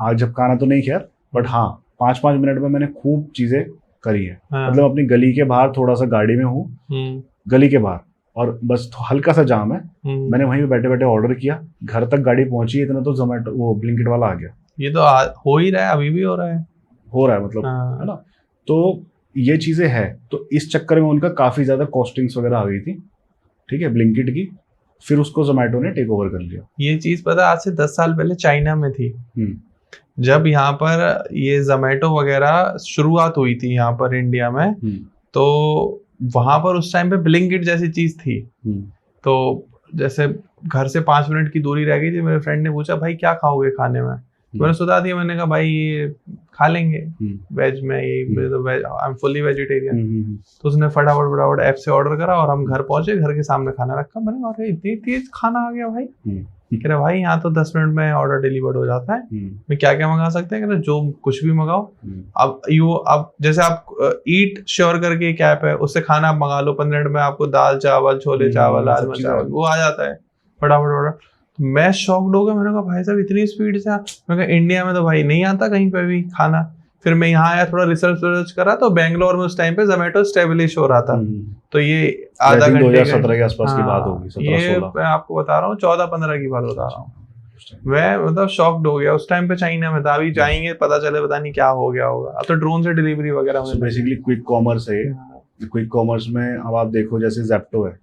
आग झपकाना तो नहीं खैर, बट हाँ 5-5 मिनट में मैंने खूब चीज़ें करी है। मतलब अपनी गली के बाहर थोड़ा सा गाड़ी में हूँ, गली के बाहर, और बस हल्का सा जाम है, मैंने वहीं पे बैठे बैठे ऑर्डर किया, घर तक गाड़ी पहुंची, इतना तो जोमैटो वो ब्लिंकिट वाला आ गया। ये तो हो ही रहा है, अभी भी हो रहा है मतलब, है ना। तो ये चीज़ें हैं, तो इस चक्कर में उनका काफ़ी ज़्यादा कॉस्टिंग्स वगैरह आ गई थी, ठीक है, ब्लिंकिट की। फिर उसको जोमैटो ने टेक ओवर कर लिया। ये चीज़ पता आज से 10 साल पहले चाइना में थी, जब यहाँ पर ये जोमैटो वगैरह शुरुआत हुई थी यहाँ पर इंडिया में, तो वहां पर उस टाइम पे ब्लिंकिट जैसी चीज थी। तो जैसे घर से 5 मिनट की दूरी रह गई थी, मेरे फ्रेंड ने पूछा भाई क्या खाओगे खाने में, मैंने सुधा दिया, मैंने कहा भाई ये खा लेंगे वेज में, ये तो veg, I am fully vegetarian. तो उसने फटाफट ऐप से ऑर्डर करा और हम घर पहुंचे, घर के सामने खाना रखा। मैंने कहा अरे इतनी तेज खाना आ गया भाई। कह रहे भाई यहाँ तो 10 मिनट में ऑर्डर डिलीवर्ड हो जाता है, मैं क्या क्या मंगा सकते हैं, कह रहे जो कुछ भी मंगाओ। अब जैसे आप ईट श्योर करके एक ऐप है, उससे खाना आप मंगा लो, 15 मिनट में आपको दाल चावल, छोले चावल, राजमा चावल वो आ जाता है फटाफट ऑर्डर। मैं शॉक्ड हो गया, मैंने कहा भाई साहब इतनी स्पीड से। मैंने कहा इंडिया में तो भाई नहीं आता कहीं पे भी खाना। फिर मैं यहाँ आया, थोड़ा रिसर्च करा, तो बेंगलोर में उस टाइम पे जोमैटो स्टेब्लिश हो रहा था। तो ये आधा घंटे 2017 के आसपास की बात होगी, ये मैं आपको बता रहा हूँ, 14-15 की बात बता रहा हूँ। मैं मतलब शॉक्ड हो गया, उस टाइम पे चाइना में था, अभी जाएंगे पता चले पता नहीं क्या हो गया होगा। अब तो ड्रोन से डिलीवरी वगैरह बेसिकली क्विक कॉमर्स है। क्विक कॉमर्स में अब आप देखो, जैसे जेप्टो है,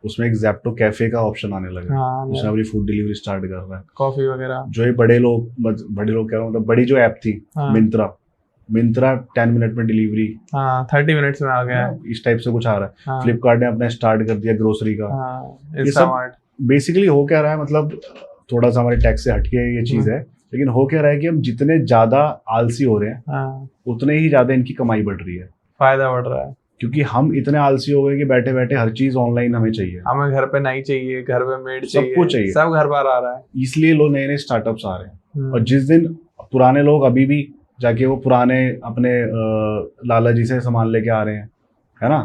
उसमें एक जेप्टो कैफे का ऑप्शन आने लगा, उसमें अपनी फूड डिलीवरी स्टार्ट कर रहा है, कॉफी वगैरह। जो ये बड़े लोग कह रहा हूँ, मतलब बड़ी जो ऐप थी मिंत्रा 10 मिनट में डिलीवरी, 30 मिनट्स में आ गया, इस टाइप से कुछ आ रहा है। फ्लिपकार्ट ने अपना स्टार्ट कर दिया ग्रोसरी का। ये सब बेसिकली हो क्या रहा है, मतलब थोड़ा सा हमारे टैक्स से हटके ये चीज है, लेकिन हो क्या रहा है कि हम जितने ज्यादा आलसी हो रहे हैं उतने ही ज्यादा इनकी कमाई बढ़ रही है, फायदा बढ़ रहा है। क्योंकि हम इतने आलसी हो गए कि बैठे बैठे हर चीज ऑनलाइन हमें चाहिए, हमें घर पे नहीं चाहिए, घर पे मेड चाहिए, सब कुछ चाहिए, सब घर पर आ रहा है। इसलिए लोग नए नए स्टार्टअप्स आ रहे हैं। और जिस दिन पुराने लोग अभी भी जाके वो पुराने अपने लाला जी से सामान लेके आ रहे हैं, है ना,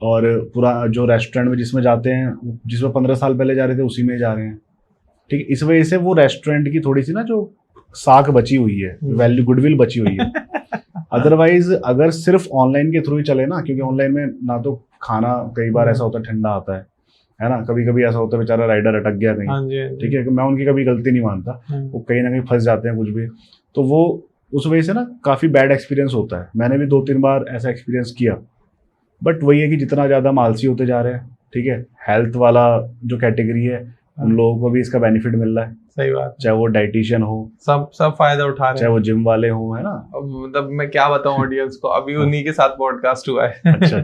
और पूरा जो रेस्टोरेंट में जिसमें जाते हैं, जिसमें 15 साल पहले जा रहे थे उसी में जा रहे हैं, ठीक है। इस वजह से वो रेस्टोरेंट की थोड़ी सी ना जो साख बची हुई है, वैल्यू गुडविल बची हुई है। अदरवाइज अगर सिर्फ ऑनलाइन के थ्रू ही चले ना, क्योंकि ऑनलाइन में ना तो खाना कई बार ऐसा होता है ठंडा आता है ना, कभी कभी ऐसा होता है बेचारा राइडर अटक गया कहीं, ठीक है, मैं उनकी कभी गलती नहीं मानता, वो कहीं ना कहीं फंस जाते हैं कुछ भी, तो वो उस वजह से ना काफ़ी बैड एक्सपीरियंस होता है। मैंने भी 2-3 बार ऐसा एक्सपीरियंस किया, बट वही है कि जितना ज़्यादा हम आलसी होते जा रहे हैं, ठीक है, हेल्थ वाला जो कैटेगरी है उन लोगों को भी इसका बेनिफिट मिल रहा है। सही बात, चाहे वो डाइटिशियन हो, सब फायदा उठा रहे हैं, चाहे वो जिम वाले हो, है ना। मतलब मैं क्या बताऊं ऑडियंस को, अभी उन्हीं के साथ पॉडकास्ट हुआ है। अच्छा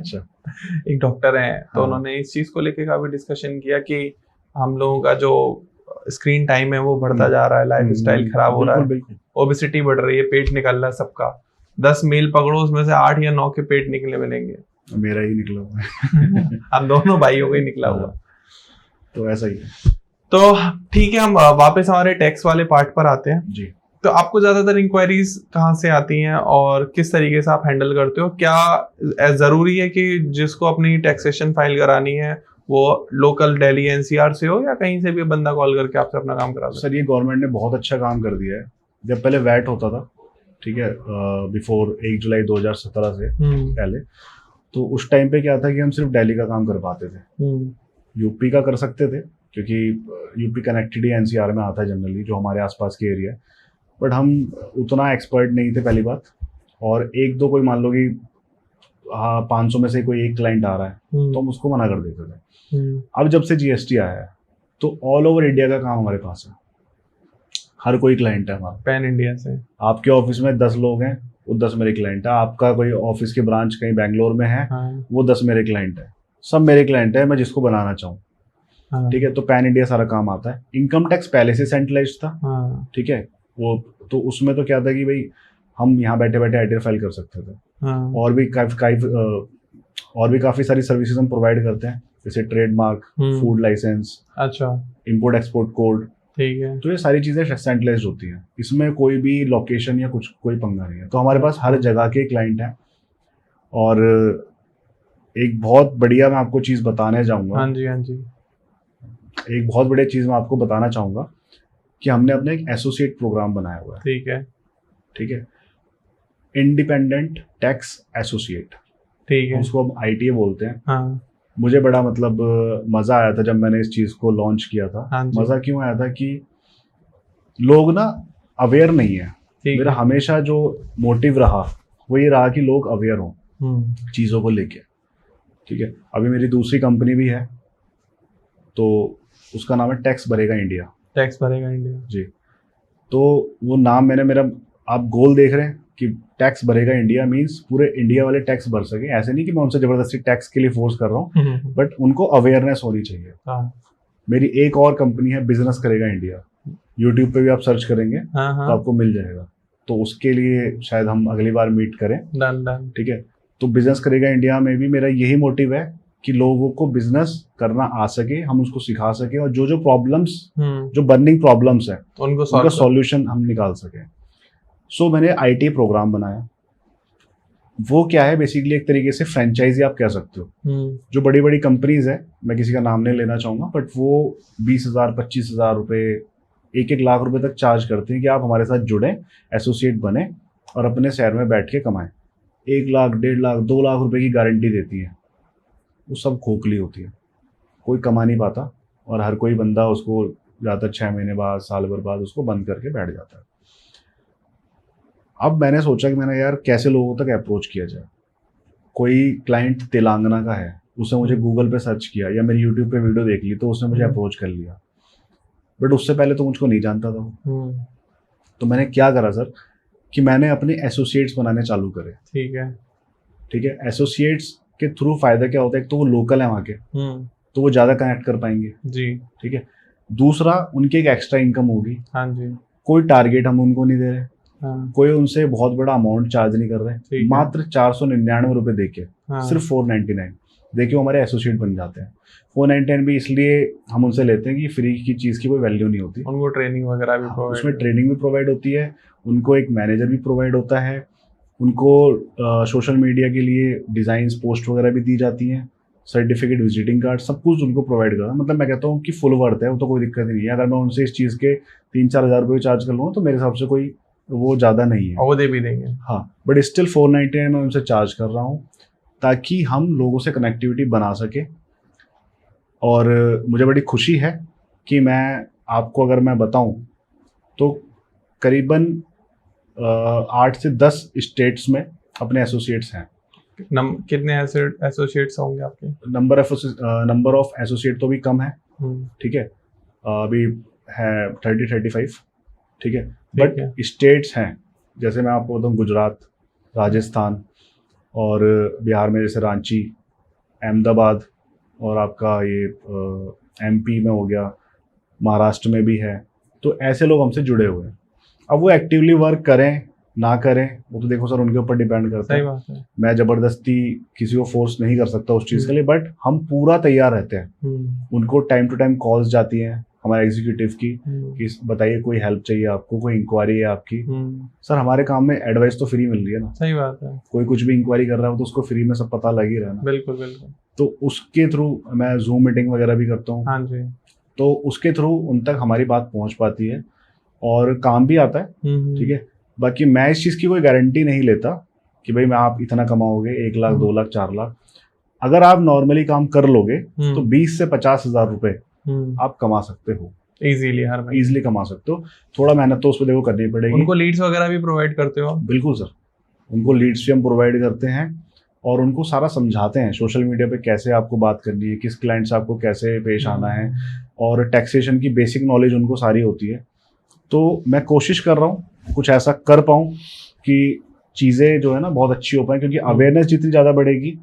एक डॉक्टर हैं, तो उन्होंने इस चीज को लेके काफी डिस्कशन किया कि हम लोगों का जो स्क्रीन टाइम है वो बढ़ता जा रहा है, लाइफ स्टाइल खराब हो रहा है, ओबेसिटी बढ़ रही है, पेट निकल रहा है सबका। 10 मील पकड़ो, उसमें से 8 या 9 के पेट निकले मिलेंगे। मेरा ही निकला हुआ हम दोनों भाइयों का ही निकला हुआ, तो ऐसा ही है। तो ठीक है, हम वापस हमारे टैक्स वाले पार्ट पर आते हैं जी। तो आपको ज्यादातर इंक्वायरीज कहाँ से आती हैं और किस तरीके से आप हैंडल करते हो? क्या जरूरी है कि जिसको अपनी टैक्सेशन फाइल करानी है वो लोकल दिल्ली एनसीआर से हो, या कहीं से भी बंदा कॉल करके आपसे अपना काम करा दे? सर ये गवर्नमेंट ने बहुत अच्छा काम कर दिया है। जब पहले वैट होता था, ठीक है, बिफोर 1 जुलाई 2017 से पहले, तो उस टाइम पे क्या था कि हम सिर्फ दिल्ली का काम कर पाते थे, यूपी का कर सकते थे क्योंकि यूपी कनेक्टेड ही एनसीआर में आता है जनरली, जो हमारे आसपास के एरिया है, बट हम उतना एक्सपर्ट नहीं थे पहली बात, और एक दो कोई मान लो कि हाँ 500 में से कोई एक क्लाइंट आ रहा है तो हम उसको मना कर देते थे। अब जब से जीएसटी आया है तो ऑल ओवर इंडिया का काम हमारे पास है, हर कोई क्लाइंट है हमारा। पैन इंडिया से आपके ऑफिस में 10 लोग हैं, वो 10 मेरे क्लाइंट है। आपका कोई ऑफिस के ब्रांच कहीं बैंगलोर में है, हाँ, वो 10 मेरे क्लाइंट है। सब मेरे क्लाइंट है, मैं जिसको बनाना चाहूँ। हाँ, ठीक है, तो पैन इंडिया सारा काम आता है। इनकम टैक्स पहले से सेंट्रलाइज था। हाँ, ठीक है, वो तो उसमें तो क्या था कि भाई हम यहाँ बैठे बैठे आईटी फाइल कर सकते थे। हाँ, और भी काफ़ी सारी सर्विसेज हम प्रोवाइड करते हैं, जैसे ट्रेडमार्क, फूड लाइसेंस, अच्छा, इंपोर्ट एक्सपोर्ट कोड। ठीक है, तो ये सारी चीज़ें सेंट्रलाइज्ड होती हैं, इसमें कोई भी लोकेशन या कुछ कोई पंगा नहीं है। तो हमारे पास हर जगह के क्लाइंट हैं। और एक बहुत बढ़िया मैं आपको चीज़ बताने जाऊँगा, हाँ जी, हाँ जी, एक बहुत बढ़िया चीज़ मैं आपको बताना चाहूँगा कि हमने अपने एक एसोसिएट प्रोग्राम बनाया हुआ है। ठीक है, ठीक है, इंडिपेंडेंट टैक्स एसोसिएट, ठीक है, उसको हम आईटीए बोलते हैं। हाँ, मुझे बड़ा मतलब मज़ा आया था जब मैंने इस चीज़ को लॉन्च किया था। हाँ जी। मज़ा क्यों आया था कि लोग ना अवेयर नहीं है। ठीक मेरा है, हमेशा जो मोटिव रहा वो ये रहा कि लोग अवेयर हों चीज़ों को लेके। ठीक है, अभी मेरी दूसरी कंपनी भी है, तो उसका नाम है टैक्स भरेगा इंडिया। टैक्स भरेगा इंडिया, जी, तो वो नाम मैंने मेरा, आप गोल देख रहे हैं कि टैक्स भरेगा इंडिया मींस पूरे इंडिया वाले टैक्स भर सके। ऐसे नहीं कि मैं उनसे ज़बरदस्ती टैक्स के लिए फोर्स कर रहा हूँ, बट उनको अवेयरनेस होनी चाहिए। हाँ, मेरी एक और कंपनी है बिजनेस करेगा इंडिया, यूट्यूब पे भी आप सर्च करेंगे हाँ, तो हाँ, आपको मिल जाएगा। तो उसके लिए शायद हम अगली बार मीट करें। डन डन, ठीक है, तो बिजनेस करेगा इंडिया में भी मेरा यही मोटिव है कि लोगों को बिजनेस करना आ सके, हम उसको सिखा सके, और जो जो प्रॉब्लम्स, जो बर्निंग प्रॉब्लम्स है उनको उनका सॉल्यूशन हम निकाल सके। सो मैंने आईटी प्रोग्राम बनाया। वो क्या है, बेसिकली एक तरीके से फ्रेंचाइजी आप कह सकते हो। जो बड़ी बड़ी कंपनीज है, मैं किसी का नाम नहीं लेना चाहूँगा, बट वो 20,000 25,000 रुपये, 1-1 लाख रुपए तक चार्ज करते हैं कि आप हमारे साथ जुड़ें, एसोसिएट बने और अपने शहर में बैठ के कमाएं। 1 लाख, 1.5 लाख, 2 लाख रुपए की गारंटी देती है। वो सब खोखली होती है, कोई कमा नहीं पाता, और हर कोई बंदा उसको ज़्यादातर 6 महीने बाद, साल भर बाद उसको बंद करके बैठ जाता है। अब मैंने सोचा कि मैंने यार कैसे लोगों तक अप्रोच किया जाए। कोई क्लाइंट तेलंगाना का है, उसने मुझे गूगल पे सर्च किया या मेरी यूट्यूब पे वीडियो देख ली तो उसने मुझे अप्रोच कर लिया, बट उससे पहले तो मुझको नहीं जानता था वो। तो मैंने क्या करा सर कि मैंने अपने एसोसिएट्स बनाने चालू करे। ठीक है, ठीक है, एसोसिएट्स के थ्रू फायदा क्या होता है, एक तो वो लोकल है वहाँ के, तो वो ज़्यादा कनेक्ट कर पाएंगे। जी, ठीक है, दूसरा उनकी एक एक्स्ट्रा इनकम होगी। हाँ जी, कोई टारगेट हम उनको नहीं दे रहे, हाँ, कोई उनसे बहुत बड़ा अमाउंट चार्ज नहीं कर रहे, ठीक है। मात्र 499 रुपये देके, हाँ, सिर्फ 499 देके वो हमारे एसोसिएट बन जाते हैं। 499 भी इसलिए हम उनसे लेते हैं कि फ्री की चीज़ की कोई वैल्यू नहीं होती। उनको ट्रेनिंग वगैरह भी हाँ, प्रोवाइड, उसमें ट्रेनिंग भी प्रोवाइड होती है, उनको एक मैनेजर भी प्रोवाइड होता है, उनको सोशल मीडिया के लिए डिज़ाइंस पोस्ट वगैरह भी दी जाती हैं, सर्टिफिकेट, विजिटिंग कार्ड, सब कुछ उनको प्रोवाइड करता है। मतलब मैं कहता हूँ कि फुल वर्थ है, वो तो कोई दिक्कत ही नहीं है। अगर मैं उनसे इस चीज़ के 3-4 हज़ार रुपये चार्ज कर लूँगा तो मेरे हिसाब से कोई वो ज़्यादा नहीं है। वो दे भी देंगे। हाँ, बट स्टिल 499 मैं उनसे चार्ज कर रहा हूँ ताकि हम लोगों से कनेक्टिविटी बना सके। और मुझे बड़ी खुशी है कि मैं आपको अगर मैं बताऊँ तो करीबन 8 से 10 स्टेट्स में अपने एसोसिएट्स हैं। कितने एसोसिएट्स होंगे आपके? नंबर ऑफ एसोसिएट तो भी कम है। ठीक है, अभी है 30-35। ठीक है, बट स्टेट्स हैं, जैसे मैं आपको बताऊँ, गुजरात, राजस्थान और बिहार में जैसे रांची, अहमदाबाद, और आपका ये एमपी में हो गया, महाराष्ट्र में भी है। तो ऐसे लोग हमसे जुड़े हुए हैं। अब वो एक्टिवली वर्क करें ना करें वो तो देखो सर उनके ऊपर डिपेंड करता सही बात है। मैं ज़बरदस्ती किसी को फोर्स नहीं कर सकता उस चीज़ के लिए, बट हम पूरा तैयार रहते हैं। उनको टाइम टू टाइम कॉल्स जाती हैं हमारे एग्जीक्यूटिव की कि बताइए कोई हेल्प चाहिए आपको, कोई इंक्वायरी है आपकी। सर हमारे काम में एडवाइस तो फ्री मिल रही है ना। सही बात है। कोई कुछ भी इंक्वायरी कर रहा है तो उसको फ्री में सब पता लग ही रहा है ना। बिल्कुल बिल्कुल। तो उसके थ्रू मैं जूम मीटिंग वगैरह भी करता हूँ। हाँ जी। तो उसके थ्रू उन तक हमारी बात पहुँच पाती है और काम भी आता है। ठीक है, बाकी मैं इस चीज़ की कोई गारंटी नहीं लेता कि भाई मैं आप इतना कमाओगे 1 लाख 2 लाख 4 लाख। अगर आप नॉर्मली काम कर लोगे तो 20 से 50 हज़ार रुपए आप कमा सकते हो इजीली, हर महीने इजीली कमा सकते हो। थोड़ा मेहनत तो उस पर देखो करनी पड़ेगी। उनको लीड्स वगैरह भी प्रोवाइड करते हो? बिल्कुल सर, उनको लीड्स भी हम प्रोवाइड करते हैं और उनको सारा समझाते हैं सोशल मीडिया पे कैसे आपको बात करनी है, किस क्लाइंट से आपको कैसे पेश आना है, और टैक्सेशन की बेसिक नॉलेज उनको सारी होती है। तो मैं कोशिश कर रहा हूँ कुछ ऐसा कर पाऊँ कि चीज़ें जो है ना बहुत अच्छी हो पाए, क्योंकि अवेयरनेस जितनी ज़्यादा बढ़ेगी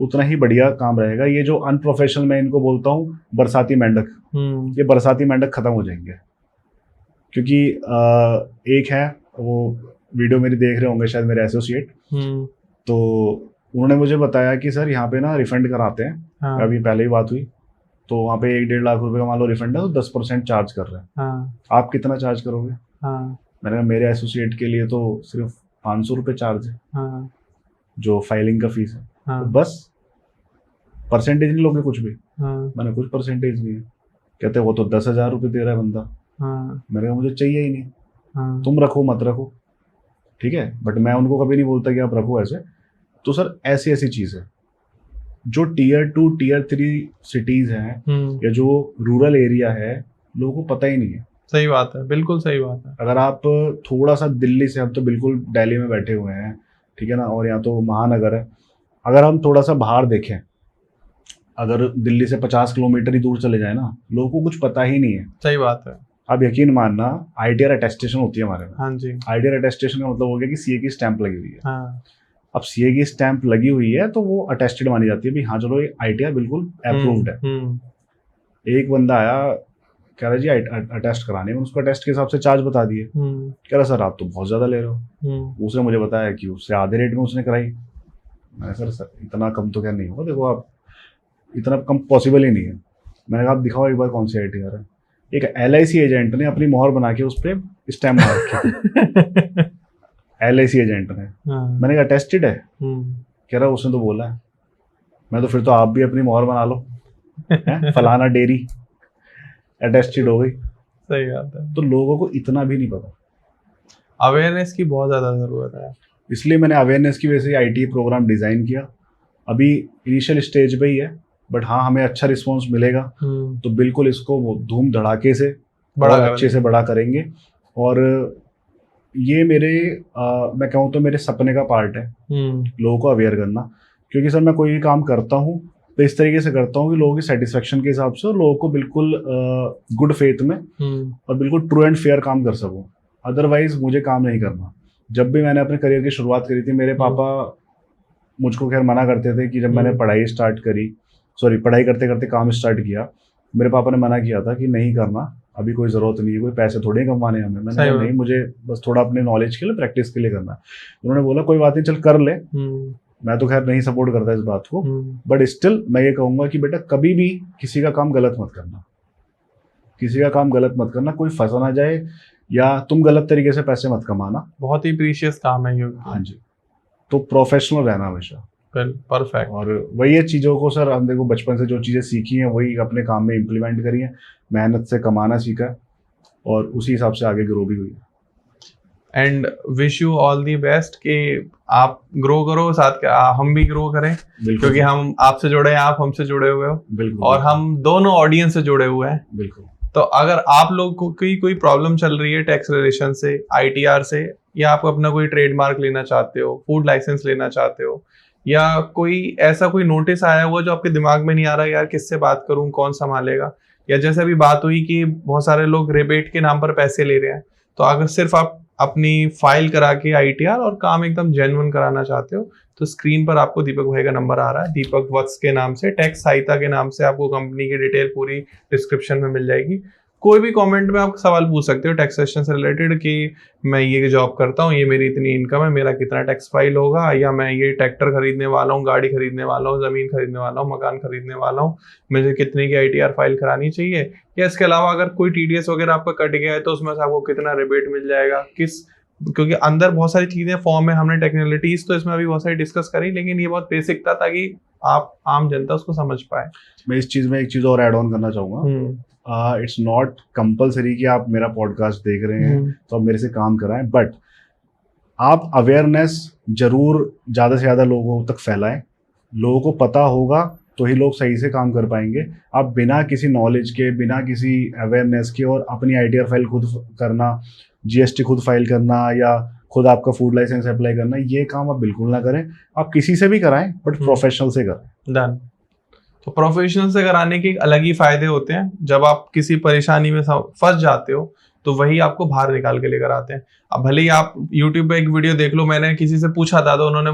उतना ही बढ़िया काम रहेगा। ये जो अनप्रोफेशनल मैं इनको बोलता हूँ बरसाती मेंढक, ये बरसाती मेंढक खत्म हो जाएंगे। क्योंकि एक है वो वीडियो मेरी देख रहे होंगे शायद मेरे एसोसिएट, तो उन्होंने मुझे बताया कि सर यहाँ पे ना रिफंड कराते हैं। हाँ। अभी पहले ही बात हुई तो वहाँ पे 1-1.5 लाख रुपए का मान लो रिफंड है, तो 10% चार्ज कर रहे हैं। हाँ। आप कितना चार्ज करोगे? हाँ। मैंने कहा मेरे एसोसिएट के लिए तो सिर्फ 500 रुपये चार्ज है। हाँ। जो फाइलिंग का फीस है। हाँ। तो बस परसेंटेज नहीं लोगे कुछ भी? हाँ। मैंने कुछ परसेंटेज नहीं है। कहते वो तो 10,000 रुपये दे रहा है बंदा। हाँ। मैंने कहा मुझे चाहिए ही नहीं। हाँ। तुम रखो मत रखो, ठीक है, बट मैं उनको कभी नहीं बोलता कि आप रखो ऐसे। तो सर ऐसी ऐसी चीज़ है जो Tier 2 Tier 3 सिटीज़ हैं या जो रूरल एरिया है, लोगों को पता ही नहीं है। सही बात है, बिल्कुल सही बात है। अगर आप थोड़ा सा दिल्ली से, हम तो बिल्कुल दिल्ली में बैठे हुए हैं, ठीक है ना, और यहाँ तो महानगर है, अगर हम थोड़ा सा बाहर देखें, अगर दिल्ली से 50 किलोमीटर ही दूर चले जाए ना, लोगों को कुछ पता ही नहीं है। सही बात है। आप यकीन मानना, ITR अटेस्टेशन होती है हमारे में। हाँ जी। ITR अटेस्टेशन का मतलब हो गया कि CA की स्टैंप लगी हुई है। हाँ। अब CA की स्टैंप लगी हुई है तो वो अटेस्टेड मानी जाती है, भी हाँ चलो ये ITR बिल्कुल अप्रूव्ड है। एक बंदा आया कह रहा जी अटेस्ट कराने में, उसको अटेस्ट के हिसाब से चार्ज बता दिए। कह रहा सर आप तो बहुत ज़्यादा ले रहे हो। उसने मुझे बताया कि उससे आधे रेट में उसने कराई। मैंने सर इतना कम तो क्या नहीं होगा, देखो आप इतना कम पॉसिबल ही नहीं है। मैंने कहा आप दिखाओ एक बार कौन सी ITR है। एक LIC एजेंट ने अपनी मोहर बना के उस पर स्टैम्प मार रखी। LIC एजेंट ने। मैंने कहा अटेस्टेड है? कह रहा उसने तो बोला है। मैं तो फिर तो आप भी अपनी मोहर बना लो, फलाना डेयरी अटेस्टेड हो गई। सही बात है। तो लोगों को इतना भी नहीं पता, अवेयरनेस की बहुत ज़्यादा ज़रूरत है। इसलिए मैंने अवेयरनेस की वजह से IT प्रोग्राम डिज़ाइन किया। अभी इनिशियल स्टेज पे ही है, बट हाँ हमें अच्छा रिस्पॉन्स मिलेगा तो बिल्कुल इसको धूम धड़ाके से बड़ा अच्छे से बड़ा करेंगे। और ये मेरे मैं कहूँ तो मेरे सपने का पार्ट है लोगों को अवेयर करना। क्योंकि सर मैं कोई भी काम करता हूँ तो इस तरीके से करता हूँ कि लोगों की सेटिस्फेक्शन के हिसाब से और लोगों को बिल्कुल गुड फेथ में और बिल्कुल ट्रू एंड फेयर काम कर सकूँ। अदरवाइज मुझे काम नहीं करना। जब भी मैंने अपने करियर की शुरुआत करी थी, मेरे पापा मुझको खैर मना करते थे कि जब मैंने पढ़ाई करते करते काम स्टार्ट किया, मेरे पापा ने मना किया था कि नहीं करना, अभी कोई ज़रूरत नहीं है, कोई पैसे थोड़े कमाने हमें। मैंने कहा नहीं, मुझे बस थोड़ा अपने नॉलेज के लिए, प्रैक्टिस के लिए करना है। उन्होंने बोला कोई बात नहीं, चल कर ले। मैं तो खैर नहीं सपोर्ट करता इस बात को, बट स्टिल मैं ये कहूँगा कि बेटा कभी भी किसी का काम गलत मत करना, किसी का काम गलत मत करना, कोई फंसा ना जाए या तुम गलत तरीके से पैसे मत कमाना। बहुत ही प्रीशियस काम है ये। हाँ जी, तो प्रोफेशनल रहना हमेशा। परफेक्ट। और वही है चीज़ों को सर, हम देखो बचपन से जो चीज़ें सीखी हैं वही अपने काम में इम्प्लीमेंट करी हैं, मेहनत से कमाना सीखा है और उसी हिसाब से आगे ग्रो भी हुई है। And wish you all the best कि आप ग्रो करो, साथ के हम भी ग्रो करें, क्योंकि हम आपसे जुड़े हैं, आप हमसे जुड़े हुए हो। बिल्कुल। और हम दोनों ऑडियंस से जुड़े हुए हैं। बिल्कुल। तो अगर आप लोग को कोई प्रॉब्लम चल रही है टैक्स रिलेशन से, ITR से, या आप अपना कोई ट्रेडमार्क लेना चाहते हो, फूड लाइसेंस लेना चाहते हो, या कोई नोटिस आया हुआ जो आपके दिमाग में नहीं आ रहा यार किससे बात करूं, कौन संभालेगा, या जैसे अभी बात हुई कि बहुत सारे लोग रिबेट के नाम पर पैसे ले रहे हैं, तो अगर सिर्फ आप अपनी फाइल करा के ITR और काम एकदम जेन्युइन कराना चाहते हो, तो स्क्रीन पर आपको दीपक भाई का नंबर आ रहा है, दीपक वत्स के नाम से, टैक्स सहायता के नाम से। आपको कंपनी की डिटेल पूरी डिस्क्रिप्शन में मिल जाएगी। कोई भी कमेंट में आप सवाल पूछ सकते हो टैक्सेशन से रिलेटेड कि मैं ये जॉब करता हूँ, ये मेरी इतनी इनकम है, मेरा कितना टैक्स फाइल होगा, या मैं ये ट्रैक्टर खरीदने वाला हूँ, गाड़ी खरीदने वाला हूँ, ज़मीन खरीदने वाला हूँ, मकान खरीदने वाला हूँ, मुझे कितने की ITR फाइल करानी चाहिए, या इसके अलावा अगर कोई TDS वगैरह आपका कट गया है तो उसमें से आपको कितना रिबेट मिल जाएगा, क्योंकि अंदर बहुत सारी चीज़ें फॉर्म में, हमने टेक्निकलिटीज तो इसमें अभी बहुत सारी डिस्कस करी, लेकिन ये बहुत बेसिक था ताकि आप आम जनता उसको समझ पाए। मैं इस चीज़ में एक चीज़ और ऐड ऑन करना चाहूँगा। इट्स नॉट कंपलसरी कि आप मेरा पॉडकास्ट देख रहे हैं तो आप मेरे से काम कराएं, बट आप अवेयरनेस जरूर ज़्यादा से ज़्यादा लोगों तक फैलाएं। लोगों को पता होगा तो ही लोग सही से काम कर पाएंगे। आप बिना किसी नॉलेज के, बिना किसी अवेयरनेस के और अपनी ITR फाइल खुद करना, GST खुद फाइल करना या खुद आपका फूड लाइसेंस अप्लाई करना, ये काम आप बिल्कुल ना करें। आप किसी से भी कराएं बट प्रोफेशनल से करें। डन। तो प्रोफेशनल से कराने के अलग ही फायदे होते हैं। जब आप किसी परेशानी में फंस जाते हो तो वही आपको बाहर निकाल के लेकर आते हैं। अब भले ही आप यूट्यूब पे एक वीडियो देख लो, मैंने किसी से पूछा था तो उन्होंने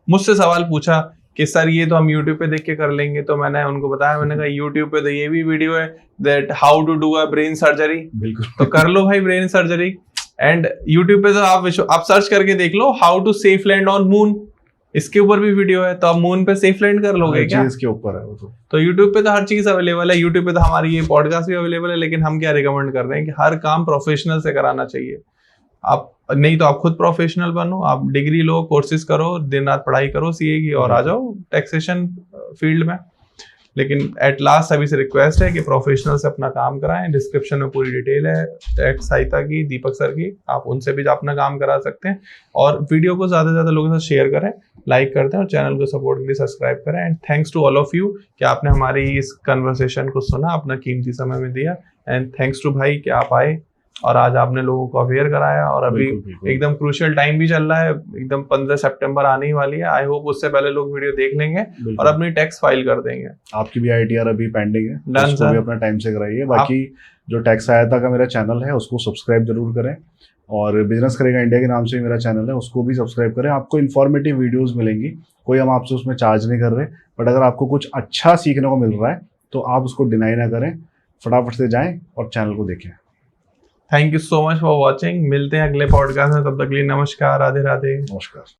मुझसे सवाल पूछा कि सर ये तो हम यूट्यूब पे देख के कर लेंगे, तो मैंने उनको बताया, मैंने कहा यूट्यूब पे तो ये भी वीडियो है that how to do a brain surgery, बिल्कुल। तो कर लो भाई ब्रेन सर्जरी। एंड यूट्यूब पे तो आप सर्च करके देख लो how to safe land on moon, इसके ऊपर भी वीडियो है, तो आप मून पे सेफ लैंड कर लोगे क्या? इसके ऊपर है वो तो यूट्यूब पे तो हर चीज अवेलेबल है। यूट्यूब पे तो हमारी ये पॉडकास्ट भी अवेलेबल है, लेकिन हम क्या रिकमेंड कर रहे हैं कि हर काम प्रोफेशनल से कराना चाहिए। आप नहीं तो आप खुद प्रोफेशनल बनो, आप डिग्री लो, कोर्सेज करो, दिन रात पढ़ाई करो सीए की, और आ जाओ टैक्सेशन फील्ड में। लेकिन एट लास्ट सभी से रिक्वेस्ट है कि प्रोफेशनल से अपना काम कराएं। डिस्क्रिप्शन में पूरी डिटेल है टैक्स सहायता की, दीपक सर की, आप उनसे भी अपना काम करा सकते हैं। और वीडियो को ज़्यादा से ज़्यादा लोगों के साथ शेयर करें, लाइक करते हैं, और चैनल को सपोर्ट के लिए सब्सक्राइब करें। And thanks to all of you कि आपने हमारी इस कन्वर्सेशन को सुना, अपना कीमती समय में दिया। एंड थैंक्स टू भाई कि आप आए और आज आपने लोगों को अवेयर कराया। और अभी एकदम क्रूशियल टाइम भी चल रहा है, एकदम 15 सितंबर आने ही वाली है। आई होप उससे पहले लोग वीडियो देख लेंगे और अपनी टैक्स फाइल कर देंगे। आपकी भी ITR अभी पेंडिंग है, डन उसको भी अपना टाइम से कराइए। बाकी जो टैक्स सहायता का मेरा चैनल है उसको सब्सक्राइब जरूर करें, और बिजनेस करेगा इंडिया के नाम से मेरा चैनल है, उसको भी सब्सक्राइब करें। आपको इन्फॉर्मेटिव वीडियोस मिलेंगी, कोई हम आपसे उसमें चार्ज नहीं कर रहे, बट अगर आपको कुछ अच्छा सीखने को मिल रहा है तो आप उसको डिनाई ना करें, फटाफट से जाएं और चैनल को देखें। Thank you so much for watching. मिलते हैं अगले पॉडकास्ट में, तब तक के लिए नमस्कार, राधे राधे। नमस्कार।